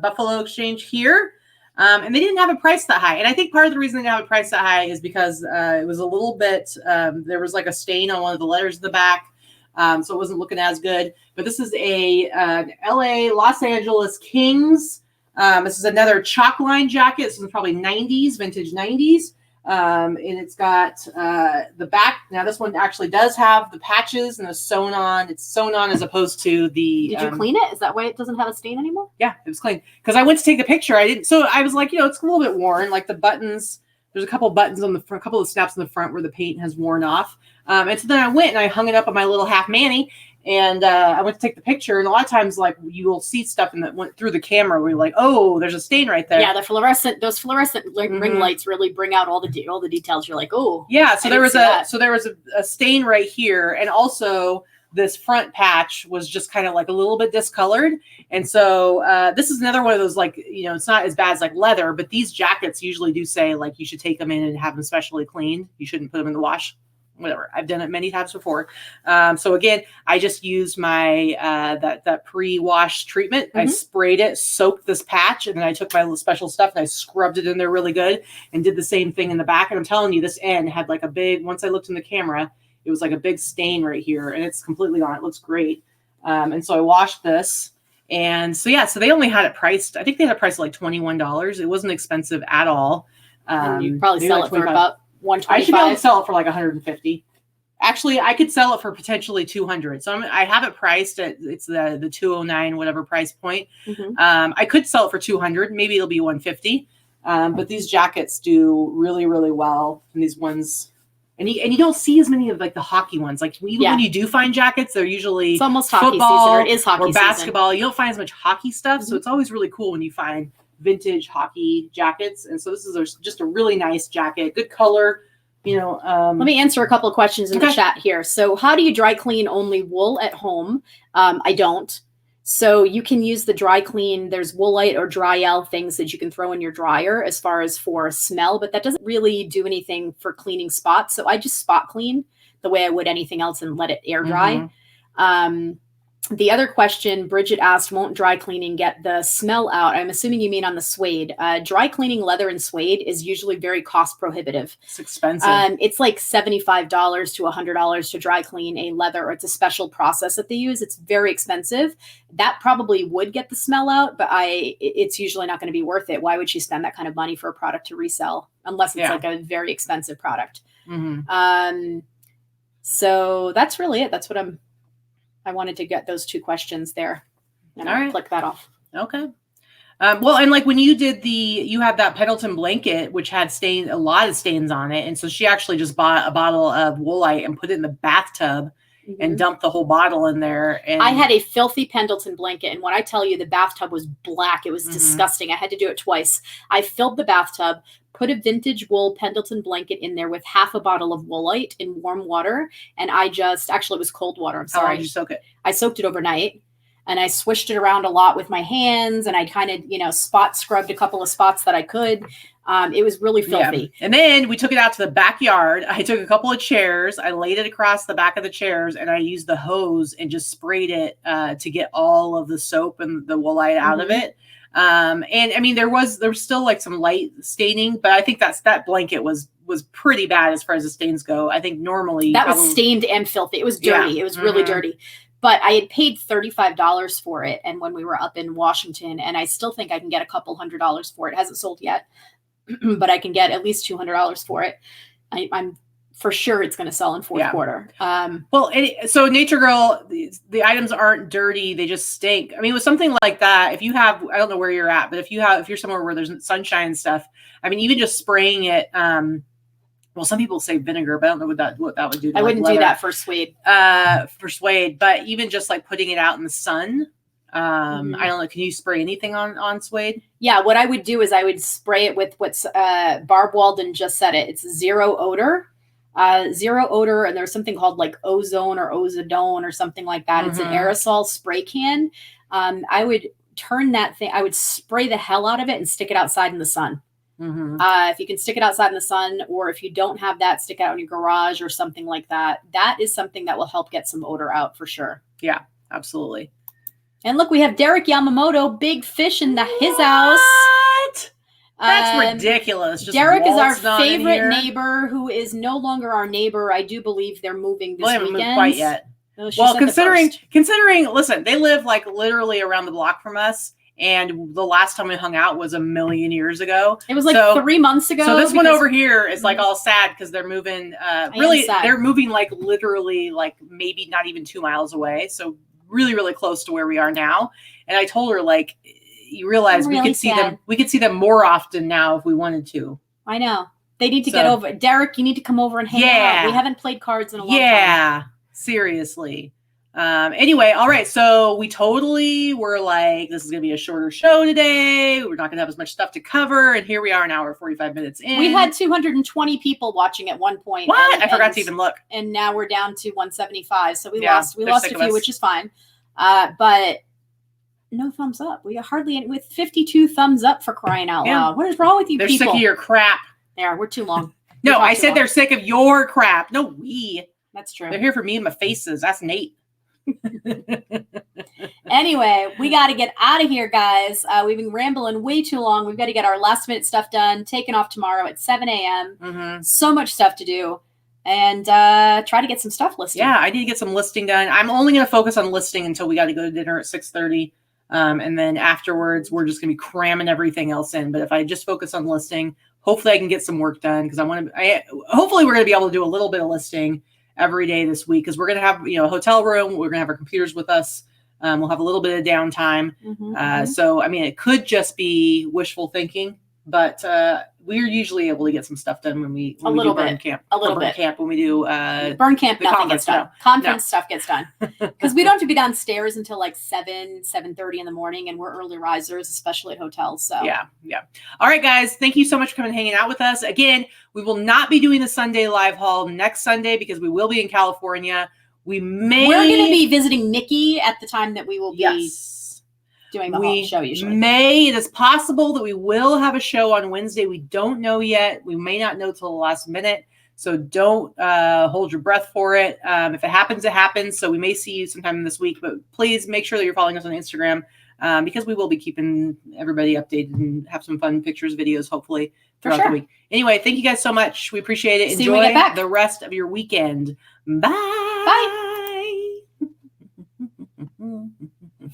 Buffalo Exchange here. And they didn't have a price that high. And I think part of the reason they didn't have a price that high is because it was a little bit, there was like a stain on one of the letters in the back. So it wasn't looking as good. But this is a LA, Los Angeles Kings. This is another chalk line jacket. This is probably 90s, vintage 90s. And it's got the back. Now this one actually does have the patches and the sewn on. It's sewn on as opposed to the. Did you clean it? Is that why it doesn't have a stain anymore? Yeah, it was clean. Because I went to take the picture. I didn't. So I was like, it's a little bit worn. Like the buttons. There's a couple buttons on the front, a couple of snaps on the front where the paint has worn off. And so then I went and I hung it up on my little half Manny. And I went to take the picture, and a lot of times, like, you will see stuff that went through the camera where you're like, "Oh, there's a stain right there." Yeah, those fluorescent ring lights really bring out all the details. You're like, "Oh, yeah." So there was a stain right here, and also this front patch was just kind of like a little bit discolored. And so this is another one of those, like, it's not as bad as like leather, but these jackets usually do say like you should take them in and have them specially cleaned. You shouldn't put them in the wash. Whatever. I've done it many times before. So again, I just used my that pre-wash treatment. I sprayed it, soaked this patch, and then I took my little special stuff and I scrubbed it in there really good and did the same thing in the back. And I'm telling you, this end had like a big, once I looked in the camera, it was like a big stain right here, and it's completely on. It looks great. And so I washed this. And so, yeah, so they only had it priced. I think they had it priced at like $21. It wasn't expensive at all. You probably sell it for about $125. I should be able to sell it for like $150. Actually, I could sell it for potentially $200. So I have it priced at it's the $209 whatever price point. I could sell it for $200. Maybe it'll be $150. But these jackets do really, really well. And these ones, and you don't see as many of like the hockey ones. Like when you do find jackets, they're usually it's almost hockey football season, or it is hockey or basketball. season. You don't find as much hockey stuff, so it's always really cool when you find vintage hockey jackets. And so this is just a really nice jacket, good color. Let me answer a couple of questions in the chat here. So how do you dry clean only wool at home? I don't. So you can use the dry clean. There's Woolite or Dryel things that you can throw in your dryer as far as for smell, but that doesn't really do anything for cleaning spots. So I just spot clean the way I would anything else and let it air dry. The other question Bridget asked, won't dry cleaning get the smell out? I'm assuming you mean on the suede. Dry cleaning leather and suede is usually very cost prohibitive. It's expensive. It's like $75 to $100 to dry clean a leather, or it's a special process that they use. It's very expensive. That probably would get the smell out, but it's usually not going to be worth it. Why would she spend that kind of money for a product to resell unless it's like a very expensive product? So that's really it. That's what I wanted to get those two questions there, and I'll click that off. Okay. Well, and like when you did you had that Pendleton blanket, which had a lot of stains on it. And so she actually just bought a bottle of Woolite and put it in the bathtub and dumped the whole bottle in there. And I had a filthy Pendleton blanket. And when I tell you the bathtub was black, it was disgusting. I had to do it twice. I filled the bathtub, put a vintage wool Pendleton blanket in there with half a bottle of Woolite in warm water. And actually it was cold water. I'm sorry. How did you soak it? I soaked it overnight, and I swished it around a lot with my hands, and I kind of, spot scrubbed a couple of spots that I could. It was really filthy. Yeah. And then we took it out to the backyard. I took a couple of chairs. I laid it across the back of the chairs, and I used the hose and just sprayed it to get all of the soap and the Woolite out of it. And I mean, there was still like some light staining, but I think that blanket was pretty bad as far as the stains go. I think normally that was stained and filthy. It was dirty. Yeah. It was really dirty. But I had paid $35 for it, and when we were up in Washington, and I still think I can get a couple $100 for it. It hasn't sold yet, but I can get at least $200 for it. I'm for sure it's going to sell in fourth quarter. So Nature Girl, the items aren't dirty; they just stink. I mean, with something like that, if you have, I don't know where you're at, but if you're somewhere where there's sunshine and stuff, I mean, even just spraying it. Well, some people say vinegar, but I don't know what that would do. I wouldn't do that for suede. But even just like putting it out in the sun. I don't know. Can you spray anything on suede? Yeah, what I would do is I would spray it with what's Barb Walden just said it. It's zero odor. And there's something called like ozone or ozodone or something like that. It's an aerosol spray can. I would turn that thing. I would spray the hell out of it and stick it outside in the sun. If you can stick it outside in the sun, or if you don't have that, stick it out in your garage or something like that. That is something that will help get some odor out for sure. Yeah, absolutely. And look, we have Derek Yamamoto, big fish in his house. That's ridiculous. Just Derek is our Walt's not in favorite here. neighbor, who is no longer our neighbor. I do believe they're moving this Well, they haven't weekend. moved quite yet. Oh, she Well, said the first. considering, listen, they live like literally around the block from us, and the last time we hung out was a million years ago. It was like 3 months ago. So this one over here is like all sad because they're moving. Really, sad. they're moving like literally like maybe not even 2 miles away. So really, really close to where we are now. And I told her, like, you realize I'm really we could see sad. them. We could see them more often now if we wanted to. I know. They need to get over. Derek, you need to come over and hang out. We haven't played cards in a long time. Yeah, seriously. Anyway, all right. So we totally were like, this is going to be a shorter show today. We're not going to have as much stuff to cover. And here we are, an hour, 45 minutes in. We had 220 people watching at one point. What? I forgot to even look. And now we're down to 175. So we Yeah, lost they're a sick of few, us. which is fine. But no thumbs up. We got hardly any, with 52 thumbs up, for crying out Yeah. loud. What is wrong with you They're people? sick of your crap. There, we're too long. No, talked I too said long. they're sick of your crap. No, we. That's true. They're here for me and my faces. That's Nate. Anyway, we got to get out of here, guys. We've been rambling way too long. We've got to get our last minute stuff done, taking off tomorrow at 7 a.m. Mm-hmm. So much stuff to do. And try to get some stuff listed. Yeah, I need to get some listing done. I'm only going to focus on listing until we got to go to dinner at 6:30. And then afterwards, we're just going to be cramming everything else in. But if I just focus on listing, hopefully I can get some work done because hopefully we're going to be able to do a little bit of listing every day this week because we're going to have, a hotel room. We're going to have our computers with us. We'll have a little bit of downtime. So, I mean, it could just be wishful thinking, but we're usually able to get some stuff done when we do burn camp. Burn camp when we do burn camp, the nothing gets conference, done. no. Conference stuff gets done because we don't have to be downstairs until like 7:30 in the morning, and we're early risers, especially at hotels. So yeah. All right, guys, thank you so much for coming and hanging out with us. Again, we will not be doing the Sunday live haul next Sunday because we will be in California. We're going to be visiting Nikki at the time that we will be doing the whole show usually. It is possible that we will have a show on Wednesday. We don't know yet. We may not know till the last minute. So don't hold your breath for it. If it happens, it happens. So we may see you sometime this week, but please make sure that you're following us on Instagram because we will be keeping everybody updated and have some fun pictures, videos, hopefully throughout the week. Anyway, thank you guys so much. We appreciate it. See you when we get back. Enjoy the rest of your weekend. Bye. Bye.